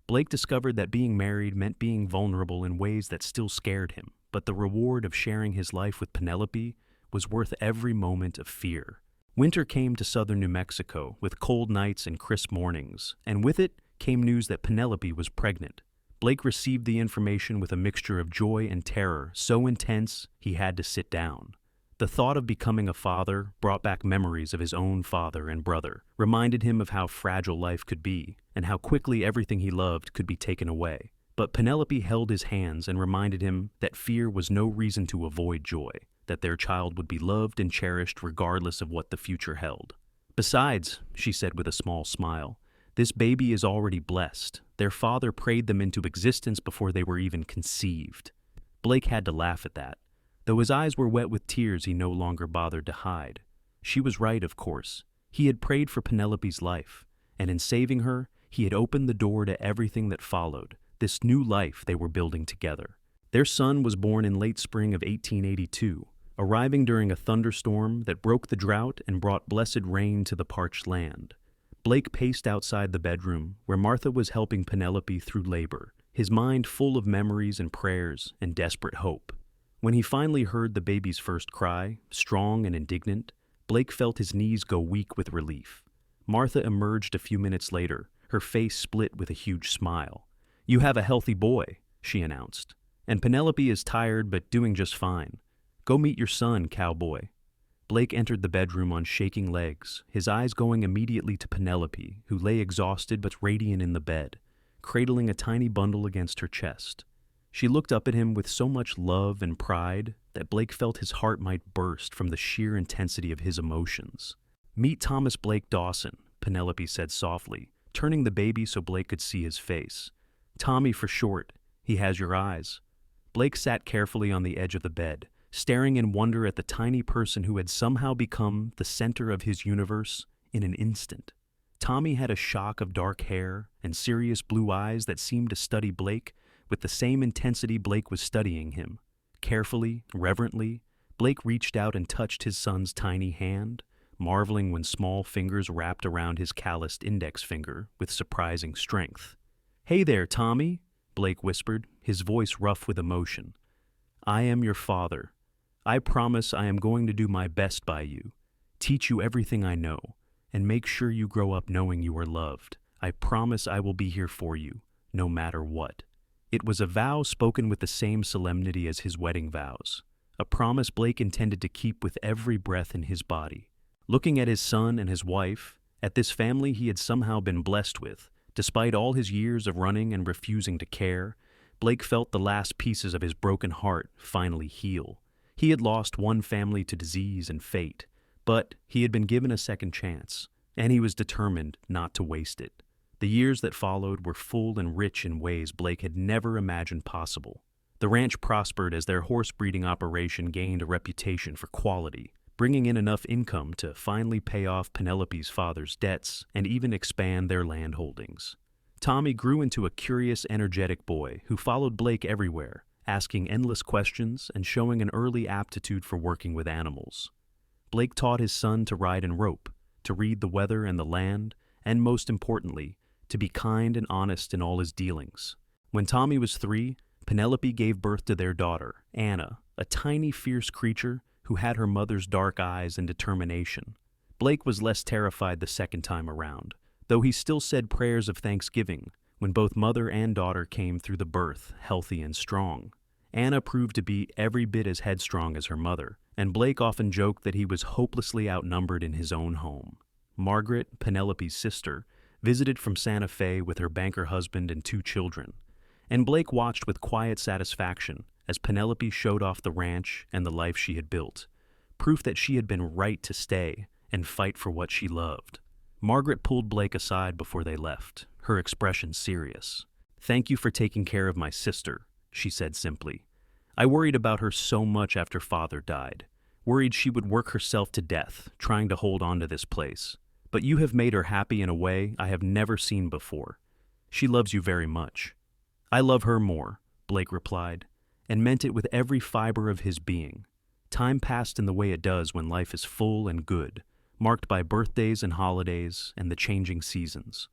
Blake discovered that being married meant being vulnerable in ways that still scared him, but the reward of sharing his life with Penelope was worth every moment of fear. Winter came to southern New Mexico with cold nights and crisp mornings, and with it came news that Penelope was pregnant. Blake received the information with a mixture of joy and terror so intense he had to sit down. The thought of becoming a father brought back memories of his own father and brother, reminded him of how fragile life could be, and how quickly everything he loved could be taken away. But Penelope held his hands and reminded him that fear was no reason to avoid joy, that their child would be loved and cherished regardless of what the future held. "Besides," she said with a small smile, "this baby is already blessed. Their father prayed them into existence before they were even conceived." Blake had to laugh at that. Though his eyes were wet with tears, he no longer bothered to hide. She was right, of course. He had prayed for Penelope's life, and in saving her, he had opened the door to everything that followed, this new life they were building together. Their son was born in late spring of 1882, arriving during a thunderstorm that broke the drought and brought blessed rain to the parched land. Blake paced outside the bedroom, where Martha was helping Penelope through labor, his mind full of memories and prayers and desperate hope. When he finally heard the baby's first cry, strong and indignant, Blake felt his knees go weak with relief. Martha emerged a few minutes later, her face split with a huge smile. "You have a healthy boy," she announced, "and Penelope is tired but doing just fine. Go meet your son, Cowboy." Blake entered the bedroom on shaking legs, his eyes going immediately to Penelope, who lay exhausted but radiant in the bed, cradling a tiny bundle against her chest. She looked up at him with so much love and pride that Blake felt his heart might burst from the sheer intensity of his emotions. "Meet Thomas Blake Dawson," Penelope said softly, turning the baby so Blake could see his face. "Tommy for short. He has your eyes." Blake sat carefully on the edge of the bed, staring in wonder at the tiny person who had somehow become the center of his universe in an instant. Tommy had a shock of dark hair and serious blue eyes that seemed to study Blake with the same intensity Blake was studying him. Carefully, reverently, Blake reached out and touched his son's tiny hand, marveling when small fingers wrapped around his calloused index finger with surprising strength. "Hey there, Tommy," Blake whispered, his voice rough with emotion. "I am your father. I promise I am going to do my best by you, teach you everything I know, and make sure you grow up knowing you are loved. I promise I will be here for you, no matter what." It was a vow spoken with the same solemnity as his wedding vows, a promise Blake intended to keep with every breath in his body. Looking at his son and his wife, at this family he had somehow been blessed with, despite all his years of running and refusing to care, Blake felt the last pieces of his broken heart finally heal. He had lost one family to disease and fate, but he had been given a second chance, and he was determined not to waste it. The years that followed were full and rich in ways Blake had never imagined possible. The ranch prospered as their horse breeding operation gained a reputation for quality, bringing in enough income to finally pay off Penelope's father's debts and even expand their land holdings. Tommy grew into a curious, energetic boy who followed Blake everywhere, asking endless questions and showing an early aptitude for working with animals. Blake taught his son to ride and rope, to read the weather and the land, and most importantly, to be kind and honest in all his dealings. When Tommy was 3, Penelope gave birth to their daughter, Anna, a tiny, fierce creature who had her mother's dark eyes and determination. Blake was less terrified the second time around, though he still said prayers of thanksgiving when both mother and daughter came through the birth, healthy and strong. Anna proved to be every bit as headstrong as her mother, and Blake often joked that he was hopelessly outnumbered in his own home. Margaret, Penelope's sister, visited from Santa Fe with her banker husband and 2 children, and Blake watched with quiet satisfaction as Penelope showed off the ranch and the life she had built, proof that she had been right to stay and fight for what she loved. Margaret pulled Blake aside before they left, her expression serious. "Thank you for taking care of my sister," she said simply. "I worried about her so much after Father died, worried she would work herself to death, trying to hold on to this place. But you have made her happy in a way I have never seen before. She loves you very much." "I love her more," Blake replied, and meant it with every fiber of his being. Time passed in the way it does when life is full and good, marked by birthdays and holidays and the changing seasons.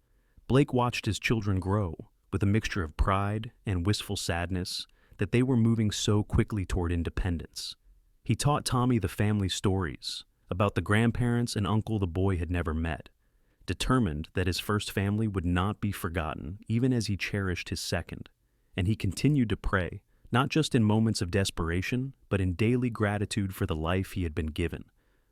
Blake watched his children grow, with a mixture of pride and wistful sadness that they were moving so quickly toward independence. He taught Tommy the family stories about the grandparents and uncle the boy had never met, determined that his first family would not be forgotten even as he cherished his second. And he continued to pray, not just in moments of desperation, but in daily gratitude for the life he had been given,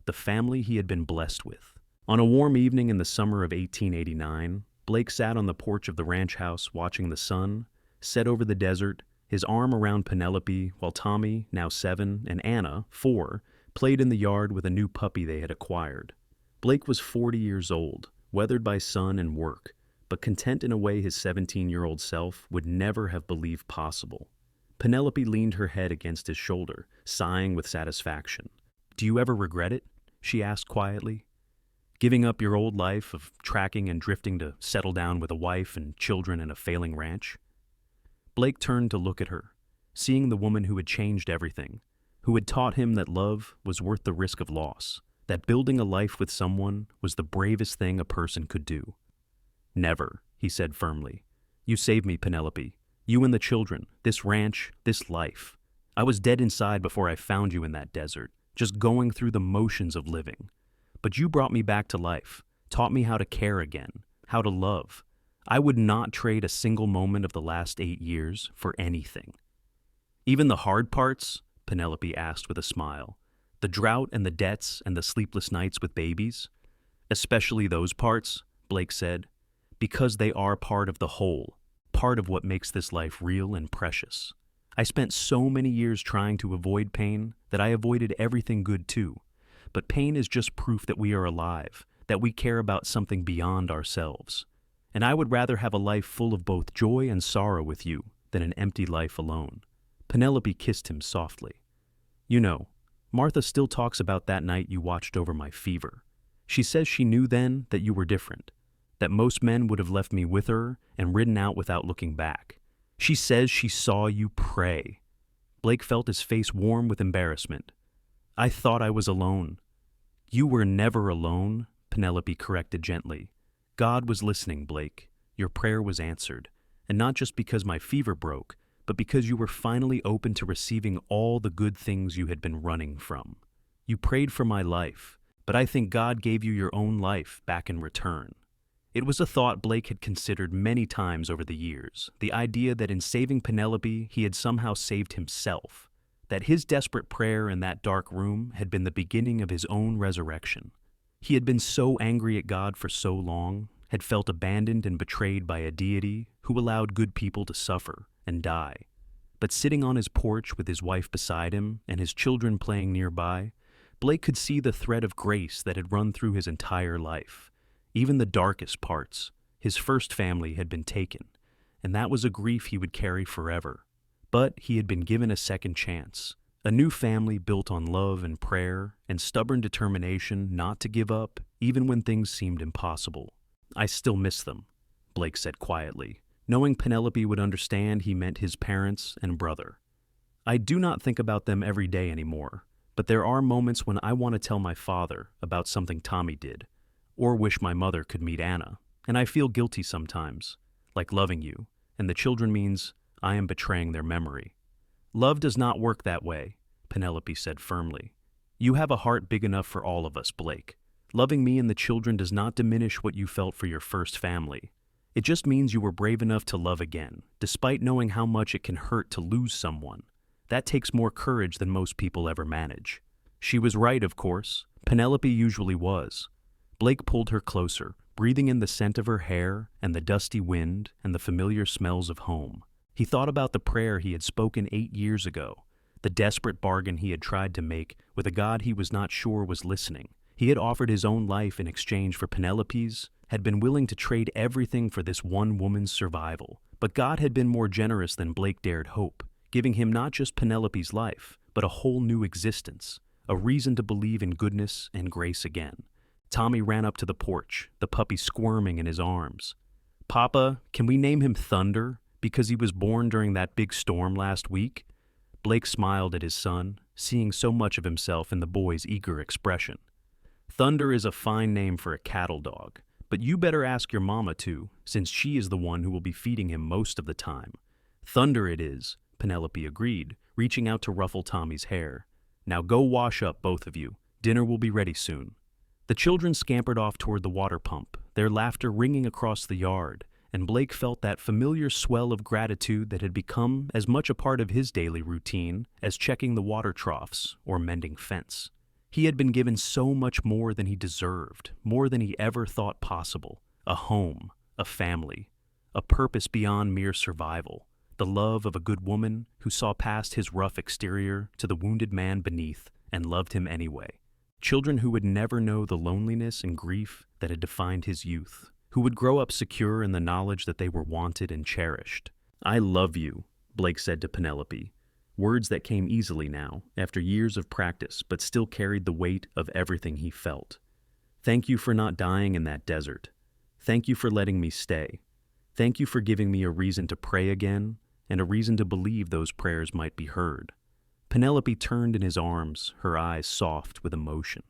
the family he had been blessed with. On a warm evening in the summer of 1889, Blake sat on the porch of the ranch house watching the sun set over the desert, his arm around Penelope, while Tommy, now 7, and Anna, 4, played in the yard with a new puppy they had acquired. Blake was 40 years old, weathered by sun and work, but content in a way his 17-year-old self would never have believed possible. Penelope leaned her head against his shoulder, sighing with satisfaction. "Do you ever regret it?" she asked quietly. "Giving up your old life of tracking and drifting to settle down with a wife and children in a failing ranch?" Blake turned to look at her, seeing the woman who had changed everything, who had taught him that love was worth the risk of loss, that building a life with someone was the bravest thing a person could do. "Never," he said firmly. "You saved me, Penelope. You and the children, this ranch, this life. I was dead inside before I found you in that desert, just going through the motions of living. But you brought me back to life, taught me how to care again, how to love. I would not trade a single moment of the last 8 years for anything." "Even the hard parts?" Penelope asked with a smile. "The drought and the debts and the sleepless nights with babies?" "Especially those parts," Blake said, "because they are part of the whole, part of what makes this life real and precious. I spent so many years trying to avoid pain that I avoided everything good too. But pain is just proof that we are alive, that we care about something beyond ourselves. And I would rather have a life full of both joy and sorrow with you than an empty life alone." Penelope kissed him softly. "You know, Martha still talks about that night you watched over my fever. She says she knew then that you were different, that most men would have left me with her and ridden out without looking back. She says she saw you pray." Blake felt his face warm with embarrassment. "I thought I was alone." "You were never alone," Penelope corrected gently. "God was listening, Blake. Your prayer was answered. And not just because my fever broke, but because you were finally open to receiving all the good things you had been running from. You prayed for my life, but I think God gave you your own life back in return." It was a thought Blake had considered many times over the years, the idea that in saving Penelope he had somehow saved himself, that his desperate prayer in that dark room had been the beginning of his own resurrection. He had been so angry at God for so long, had felt abandoned and betrayed by a deity who allowed good people to suffer and die. But sitting on his porch with his wife beside him and his children playing nearby, Blake could see the thread of grace that had run through his entire life. Even the darkest parts. His first family had been taken, and that was a grief he would carry forever. But he had been given a second chance, a new family built on love and prayer and stubborn determination not to give up even when things seemed impossible. "I still miss them," Blake said quietly, knowing Penelope would understand he meant his parents and brother. "I do not think about them every day anymore, but there are moments when I want to tell my father about something Tommy did, or wish my mother could meet Anna, and I feel guilty sometimes, like loving you, and the children means I am betraying their memory." "Love does not work that way," Penelope said firmly. "You have a heart big enough for all of us, Blake. Loving me and the children does not diminish what you felt for your first family. It just means you were brave enough to love again, despite knowing how much it can hurt to lose someone. That takes more courage than most people ever manage." She was right, of course. Penelope usually was. Blake pulled her closer, breathing in the scent of her hair and the dusty wind and the familiar smells of home. He thought about the prayer he had spoken 8 years ago, the desperate bargain he had tried to make with a God he was not sure was listening. He had offered his own life in exchange for Penelope's, had been willing to trade everything for this one woman's survival. But God had been more generous than Blake dared hope, giving him not just Penelope's life, but a whole new existence, a reason to believe in goodness and grace again. Tommy ran up to the porch, the puppy squirming in his arms. "Papa, can we name him Thunder, because he was born during that big storm last week?" Blake smiled at his son, seeing so much of himself in the boy's eager expression. "Thunder is a fine name for a cattle dog, but you better ask your mama too, since she is the one who will be feeding him most of the time." "Thunder it is," Penelope agreed, reaching out to ruffle Tommy's hair. "Now go wash up, both of you. Dinner will be ready soon." The children scampered off toward the water pump, their laughter ringing across the yard, and Blake felt that familiar swell of gratitude that had become as much a part of his daily routine as checking the water troughs or mending fence. He had been given so much more than he deserved, more than he ever thought possible: a home, a family, a purpose beyond mere survival, the love of a good woman who saw past his rough exterior to the wounded man beneath and loved him anyway. Children who would never know the loneliness and grief that had defined his youth, who would grow up secure in the knowledge that they were wanted and cherished. "I love you," Blake said to Penelope, words that came easily now, after years of practice, but still carried the weight of everything he felt. "Thank you for not dying in that desert. Thank you for letting me stay. Thank you for giving me a reason to pray again, and a reason to believe those prayers might be heard." Penelope turned in his arms, her eyes soft with emotion.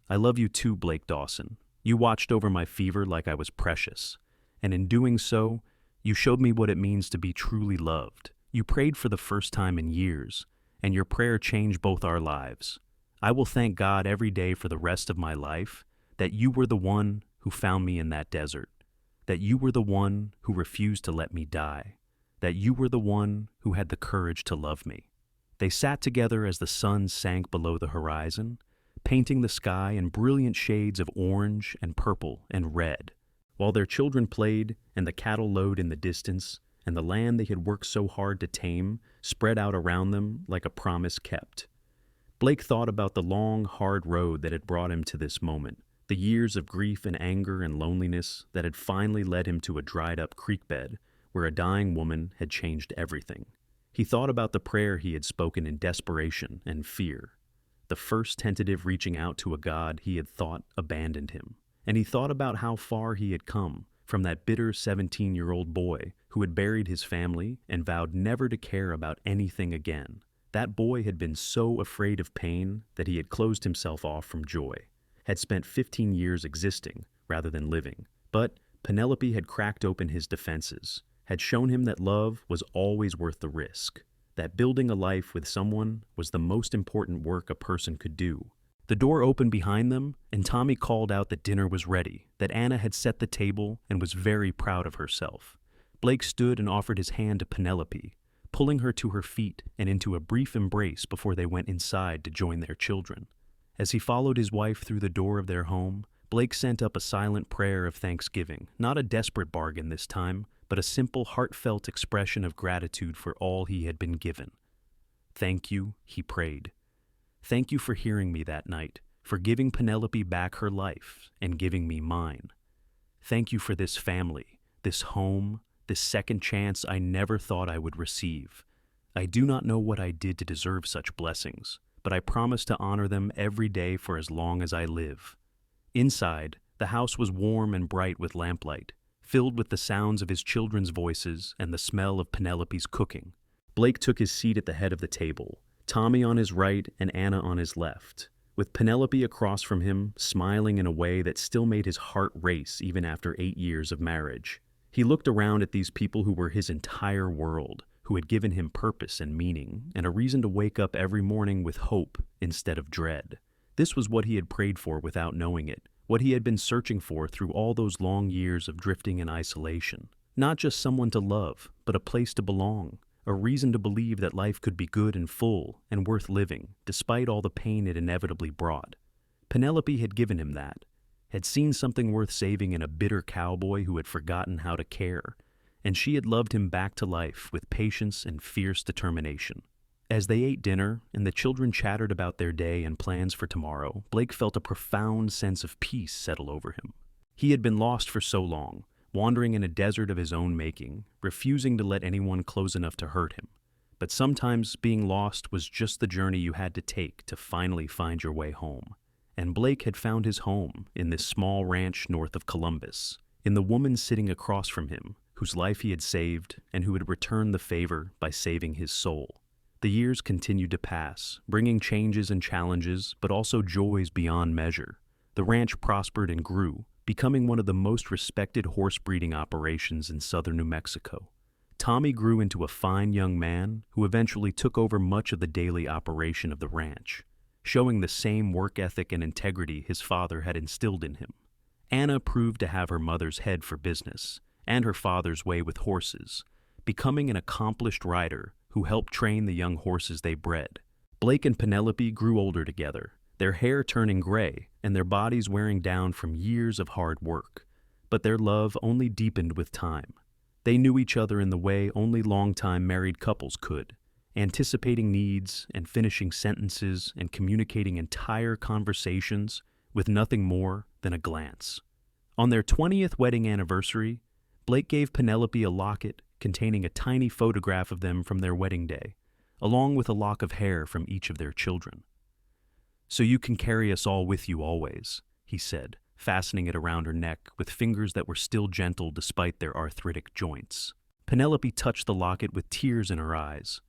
"I love you too, Blake Dawson. You watched over my fever like I was precious, and in doing so, you showed me what it means to be truly loved. You prayed for the first time in years, and your prayer changed both our lives. I will thank God every day for the rest of my life that you were the one who found me in that desert, that you were the one who refused to let me die, that you were the one who had the courage to love me." They sat together as the sun sank below the horizon, painting the sky in brilliant shades of orange and purple and red, while their children played and the cattle lowed in the distance, and the land they had worked so hard to tame spread out around them like a promise kept. Blake thought about the long, hard road that had brought him to this moment, the years of grief and anger and loneliness that had finally led him to a dried-up creek bed where a dying woman had changed everything. He thought about the prayer he had spoken in desperation and fear, the first tentative reaching out to a God he had thought abandoned him. And he thought about how far he had come from that bitter 17-year-old boy who had buried his family and vowed never to care about anything again. That boy had been so afraid of pain that he had closed himself off from joy, had spent 15 years existing rather than living. But Penelope had cracked open his defenses, had shown him that love was always worth the risk, that building a life with someone was the most important work a person could do. The door opened behind them, and Tommy called out that dinner was ready, that Anna had set the table and was very proud of herself. Blake stood and offered his hand to Penelope, pulling her to her feet and into a brief embrace before they went inside to join their children. As he followed his wife through the door of their home, Blake sent up a silent prayer of thanksgiving, not a desperate bargain this time, but a simple, heartfelt expression of gratitude for all he had been given. "Thank you," he prayed. "Thank you for hearing me that night, for giving Penelope back her life and giving me mine. Thank you for this family, this home, this second chance I never thought I would receive. I do not know what I did to deserve such blessings, but I promise to honor them every day for as long as I live." Inside, the house was warm and bright with lamplight, filled with the sounds of his children's voices and the smell of Penelope's cooking. Blake took his seat at the head of the table, Tommy on his right and Anna on his left, with Penelope across from him, smiling in a way that still made his heart race even after 8 years of marriage. He looked around at these people who were his entire world, who had given him purpose and meaning, and a reason to wake up every morning with hope instead of dread. This was what he had prayed for without knowing it, what he had been searching for through all those long years of drifting in isolation. Not just someone to love, but a place to belong, a reason to believe that life could be good and full and worth living, despite all the pain it inevitably brought. Penelope had given him that, had seen something worth saving in a bitter cowboy who had forgotten how to care, and she had loved him back to life with patience and fierce determination. As they ate dinner and the children chattered about their day and plans for tomorrow, Blake felt a profound sense of peace settle over him. He had been lost for so long, wandering in a desert of his own making, refusing to let anyone close enough to hurt him. But sometimes being lost was just the journey you had to take to finally find your way home. And Blake had found his home in this small ranch north of Columbus, in the woman sitting across from him, whose life he had saved and who had returned the favor by saving his soul. The years continued to pass, bringing changes and challenges, but also joys beyond measure. The ranch prospered and grew, becoming one of the most respected horse breeding operations in southern New Mexico. Tommy grew into a fine young man who eventually took over much of the daily operation of the ranch, showing the same work ethic and integrity his father had instilled in him. Anna proved to have her mother's head for business and her father's way with horses, becoming an accomplished rider who helped train the young horses they bred. Blake and Penelope grew older together, their hair turning gray and their bodies wearing down from years of hard work. But their love only deepened with time. They knew each other in the way only long-time married couples could, anticipating needs and finishing sentences and communicating entire conversations with nothing more than a glance. On their 20th wedding anniversary, Blake gave Penelope a locket containing a tiny photograph of them from their wedding day, along with a lock of hair from each of their children. "So you can carry us all with you always," he said, fastening it around her neck with fingers that were still gentle despite their arthritic joints. Penelope touched the locket with tears in her eyes.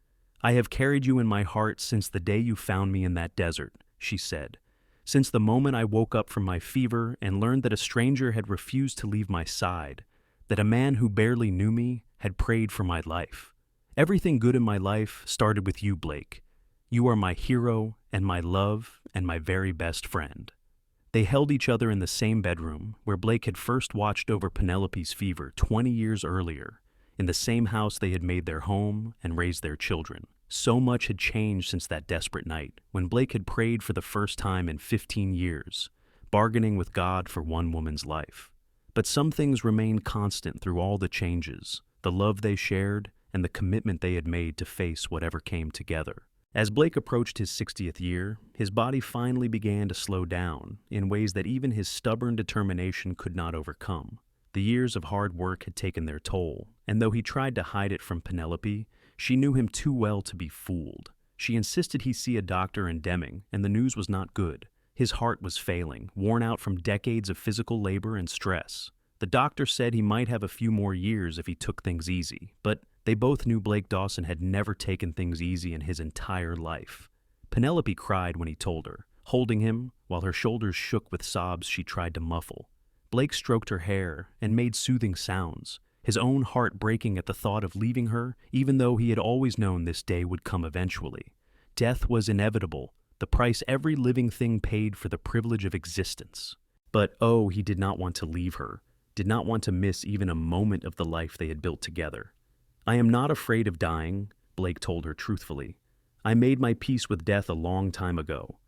"I have carried you in my heart since the day you found me in that desert," she said, "since the moment I woke up from my fever and learned that a stranger had refused to leave my side, that a man who barely knew me had prayed for my life. Everything good in my life started with you, Blake. You are my hero and my love and my very best friend." They held each other in the same bedroom where Blake had first watched over Penelope's fever 20 years earlier, in the same house they had made their home and raised their children. So much had changed since that desperate night, when Blake had prayed for the first time in 15 years, bargaining with God for one woman's life. But some things remained constant through all the changes, the love they shared, and the commitment they had made to face whatever came together. As Blake approached his 60th year, his body finally began to slow down in ways that even his stubborn determination could not overcome. The years of hard work had taken their toll, and though he tried to hide it from Penelope, she knew him too well to be fooled. She insisted he see a doctor in Deming, and the news was not good. His heart was failing, worn out from decades of physical labor and stress. The doctor said he might have a few more years if he took things easy, but they both knew Blake Dawson had never taken things easy in his entire life. Penelope cried when he told her, holding him while her shoulders shook with sobs she tried to muffle. Blake stroked her hair and made soothing sounds, his own heart breaking at the thought of leaving her, even though he had always known this day would come eventually. Death was inevitable, the price every living thing paid for the privilege of existence. But oh, he did not want to leave her, did not want to miss even a moment of the life they had built together. "I am not afraid of dying," Blake told her truthfully. "I made my peace with death a long time ago.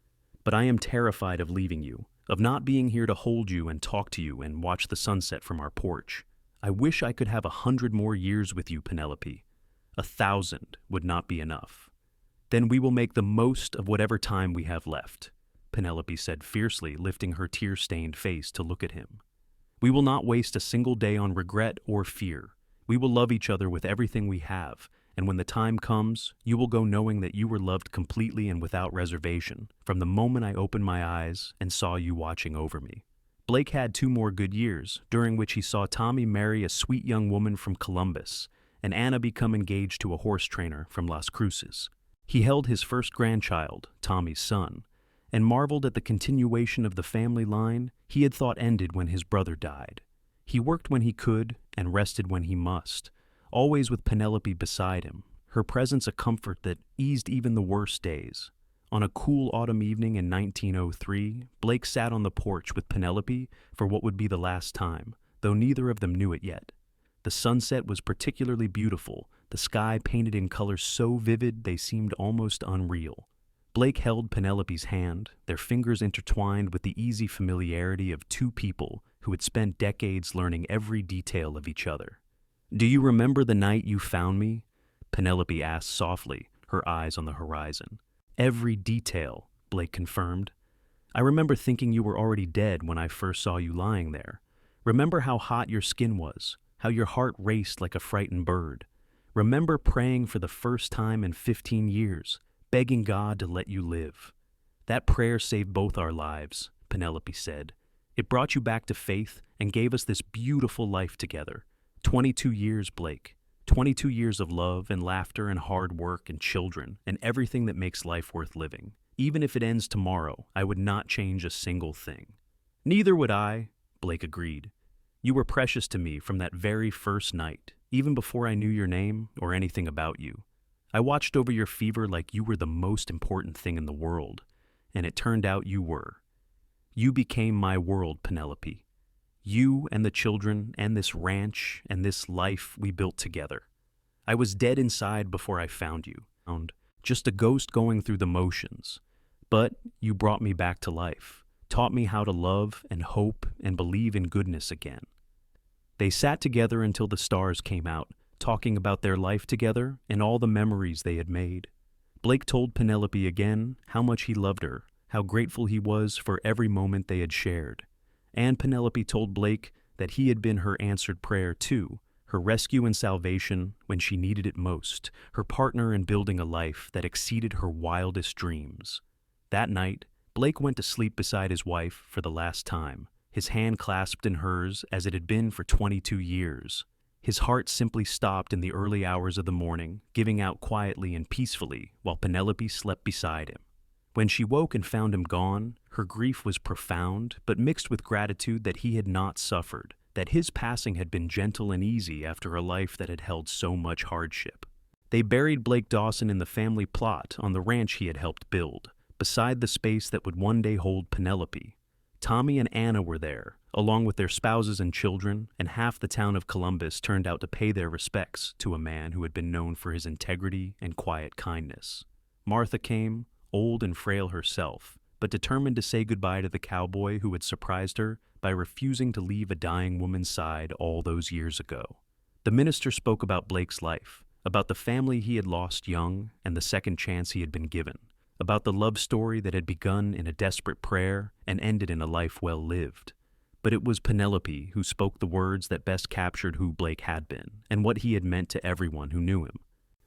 But I am terrified of leaving you, of not being here to hold you and talk to you and watch the sunset from our porch. I wish I could have 100 more years with you, Penelope. 1,000 would not be enough. Then we will make the most of whatever time we have left," Penelope said fiercely, lifting her tear-stained face to look at him. "We will not waste a single day on regret or fear. We will love each other with everything we have, and when the time comes, you will go knowing that you were loved completely and without reservation, from the moment I opened my eyes and saw you watching over me." Blake had 2 more good years, during which he saw Tommy marry a sweet young woman from Columbus, and Anna become engaged to a horse trainer from Las Cruces. He held his first grandchild, Tommy's son, and marveled at the continuation of the family line he had thought ended when his brother died. He worked when he could and rested when he must, always with Penelope beside him, her presence a comfort that eased even the worst days. On a cool autumn evening in 1903, Blake sat on the porch with Penelope for what would be the last time, though neither of them knew it yet. The sunset was particularly beautiful, the sky painted in colors so vivid they seemed almost unreal. Blake held Penelope's hand, their fingers intertwined with the easy familiarity of 2 people who had spent decades learning every detail of each other. Do you remember the night you found me? Penelope asked softly, her eyes on the horizon. Every detail, Blake confirmed. I remember thinking you were already dead when I first saw you lying there. Remember how hot your skin was, how your heart raced like a frightened bird. Remember praying for the first time in 15 years, begging God to let you live. That prayer saved both our lives, Penelope said. It brought you back to faith and gave us this beautiful life together. 22 years, Blake. 22 years of love and laughter and hard work and children and everything that makes life worth living. Even if it ends tomorrow, I would not change a single thing. Neither would I, Blake agreed. You were precious to me from that very first night, even before I knew your name or anything about you. I watched over your fever like you were the most important thing in the world, and it turned out you were. You became my world, Penelope. You and the children and this ranch and this life we built together. I was dead inside before I found you, just a ghost going through the motions. But you brought me back to life, taught me how to love and hope and believe in goodness again. They sat together until the stars came out, talking about their life together and all the memories they had made. Blake told Penelope again how much he loved her, how grateful he was for every moment they had shared. And Penelope told Blake that he had been her answered prayer too, her rescue and salvation when she needed it most, her partner in building a life that exceeded her wildest dreams. That night, Blake went to sleep beside his wife for the last time, his hand clasped in hers as it had been for 22 years. His heart simply stopped in the early hours of the morning, giving out quietly and peacefully while Penelope slept beside him. When she woke and found him gone, her grief was profound, but mixed with gratitude that he had not suffered, that his passing had been gentle and easy after a life that had held so much hardship. They buried Blake Dawson in the family plot on the ranch he had helped build, beside the space that would one day hold Penelope. Tommy and Anna were there, along with their spouses and children, and half the town of Columbus turned out to pay their respects to a man who had been known for his integrity and quiet kindness. Martha came, old and frail herself, but determined to say goodbye to the cowboy who had surprised her by refusing to leave a dying woman's side all those years ago. The minister spoke about Blake's life, about the family he had lost young and the second chance he had been given, about the love story that had begun in a desperate prayer and ended in a life well lived. But it was Penelope who spoke the words that best captured who Blake had been and what he had meant to everyone who knew him.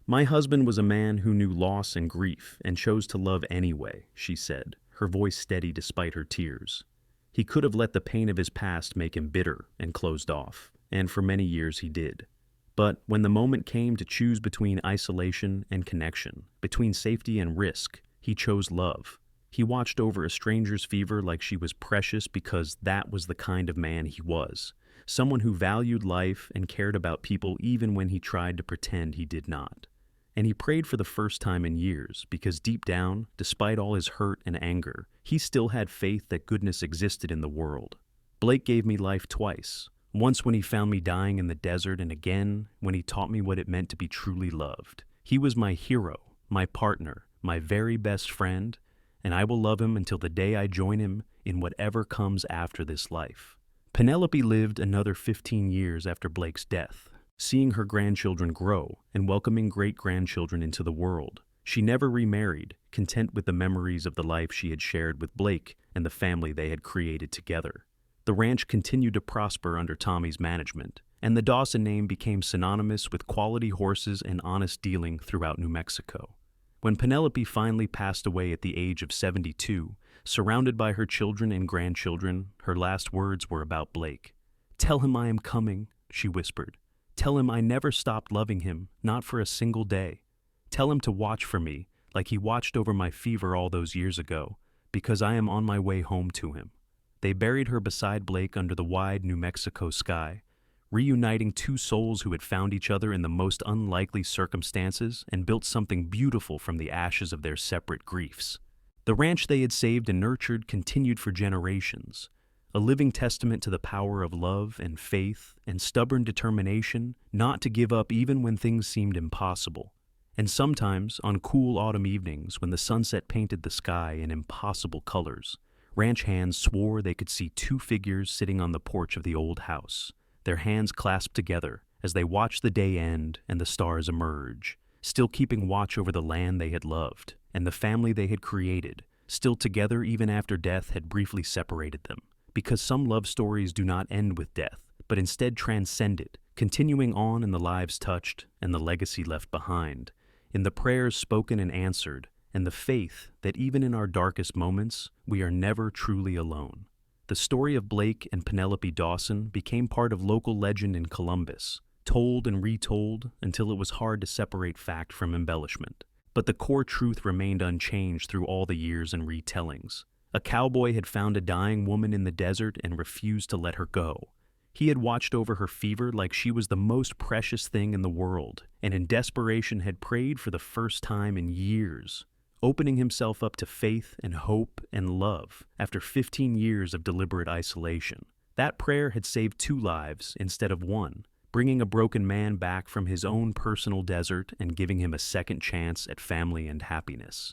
My husband was a man who knew loss and grief and chose to love anyway, she said, her voice steady despite her tears. He could have let the pain of his past make him bitter and closed off, and for many years he did. But when the moment came to choose between isolation and connection, between safety and risk, he chose love. He watched over a stranger's fever like she was precious because that was the kind of man he was, someone who valued life and cared about people even when he tried to pretend he did not. And he prayed for the first time in years because deep down, despite all his hurt and anger, he still had faith that goodness existed in the world. Blake gave me life twice, once when he found me dying in the desert and again when he taught me what it meant to be truly loved. He was my hero, my partner, my very best friend, and I will love him until the day I join him in whatever comes after this life. Penelope lived another 15 years after Blake's death, seeing her grandchildren grow and welcoming great-grandchildren into the world. She never remarried, content with the memories of the life she had shared with Blake and the family they had created together. The ranch continued to prosper under Tommy's management, and the Dawson name became synonymous with quality horses and honest dealing throughout New Mexico. When Penelope finally passed away at the age of 72, surrounded by her children and grandchildren, her last words were about Blake. "Tell him I am coming," she whispered. "Tell him I never stopped loving him, not for a single day. Tell him to watch for me, like he watched over my fever all those years ago, because I am on my way home to him." They buried her beside Blake under the wide New Mexico sky, reuniting two souls who had found each other in the most unlikely circumstances and built something beautiful from the ashes of their separate griefs. The ranch they had saved and nurtured continued for generations, a living testament to the power of love and faith and stubborn determination not to give up even when things seemed impossible. And sometimes, on cool autumn evenings when the sunset painted the sky in impossible colors, ranch hands swore they could see two figures sitting on the porch of the old house, their hands clasped together as they watched the day end and the stars emerge, still keeping watch over the land they had loved and the family they had created, still together even after death had briefly separated them. Because some love stories do not end with death, but instead transcend it, continuing on in the lives touched and the legacy left behind, in the prayers spoken and answered, and the faith that even in our darkest moments, we are never truly alone. The story of Blake and Penelope Dawson became part of local legend in Columbus, told and retold until it was hard to separate fact from embellishment. But the core truth remained unchanged through all the years and retellings. A cowboy had found a dying woman in the desert and refused to let her go. He had watched over her fever like she was the most precious thing in the world, and in desperation had prayed for the first time in years, opening himself up to faith and hope and love after 15 years of deliberate isolation. That prayer had saved 2 lives instead of 1, bringing a broken man back from his own personal desert and giving him a second chance at family and happiness.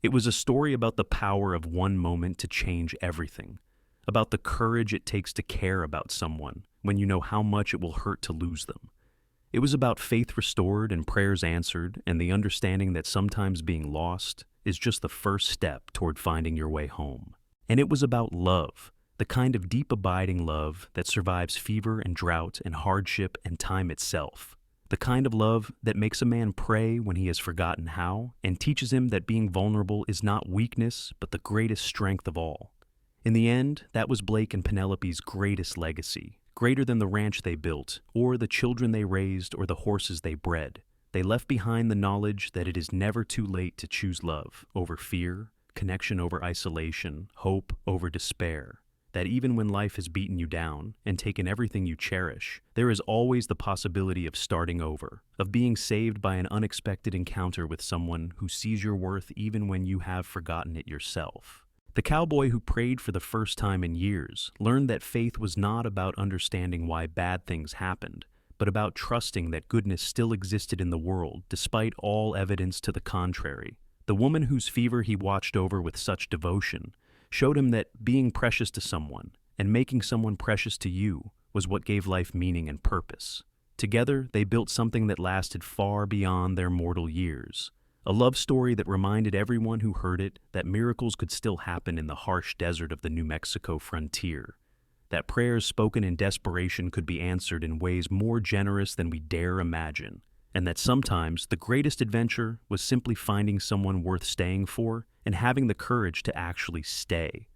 It was a story about the power of one moment to change everything, about the courage it takes to care about someone when you know how much it will hurt to lose them. It was about faith restored and prayers answered, and the understanding that sometimes being lost is just the first step toward finding your way home. And it was about love, the kind of deep abiding love that survives fever and drought and hardship and time itself. The kind of love that makes a man pray when he has forgotten how and teaches him that being vulnerable is not weakness but the greatest strength of all. In the end, that was Blake and Penelope's greatest legacy, greater than the ranch they built, or the children they raised, or the horses they bred. They left behind the knowledge that it is never too late to choose love over fear, connection over isolation, hope over despair. That even when life has beaten you down and taken everything you cherish, there is always the possibility of starting over, of being saved by an unexpected encounter with someone who sees your worth even when you have forgotten it yourself. The cowboy who prayed for the first time in years learned that faith was not about understanding why bad things happened, but about trusting that goodness still existed in the world despite all evidence to the contrary. The woman whose fever he watched over with such devotion showed him that being precious to someone and making someone precious to you was what gave life meaning and purpose. Together, they built something that lasted far beyond their mortal years. A love story that reminded everyone who heard it that miracles could still happen in the harsh desert of the New Mexico frontier, that prayers spoken in desperation could be answered in ways more generous than we dare imagine, and that sometimes the greatest adventure was simply finding someone worth staying for and having the courage to actually stay.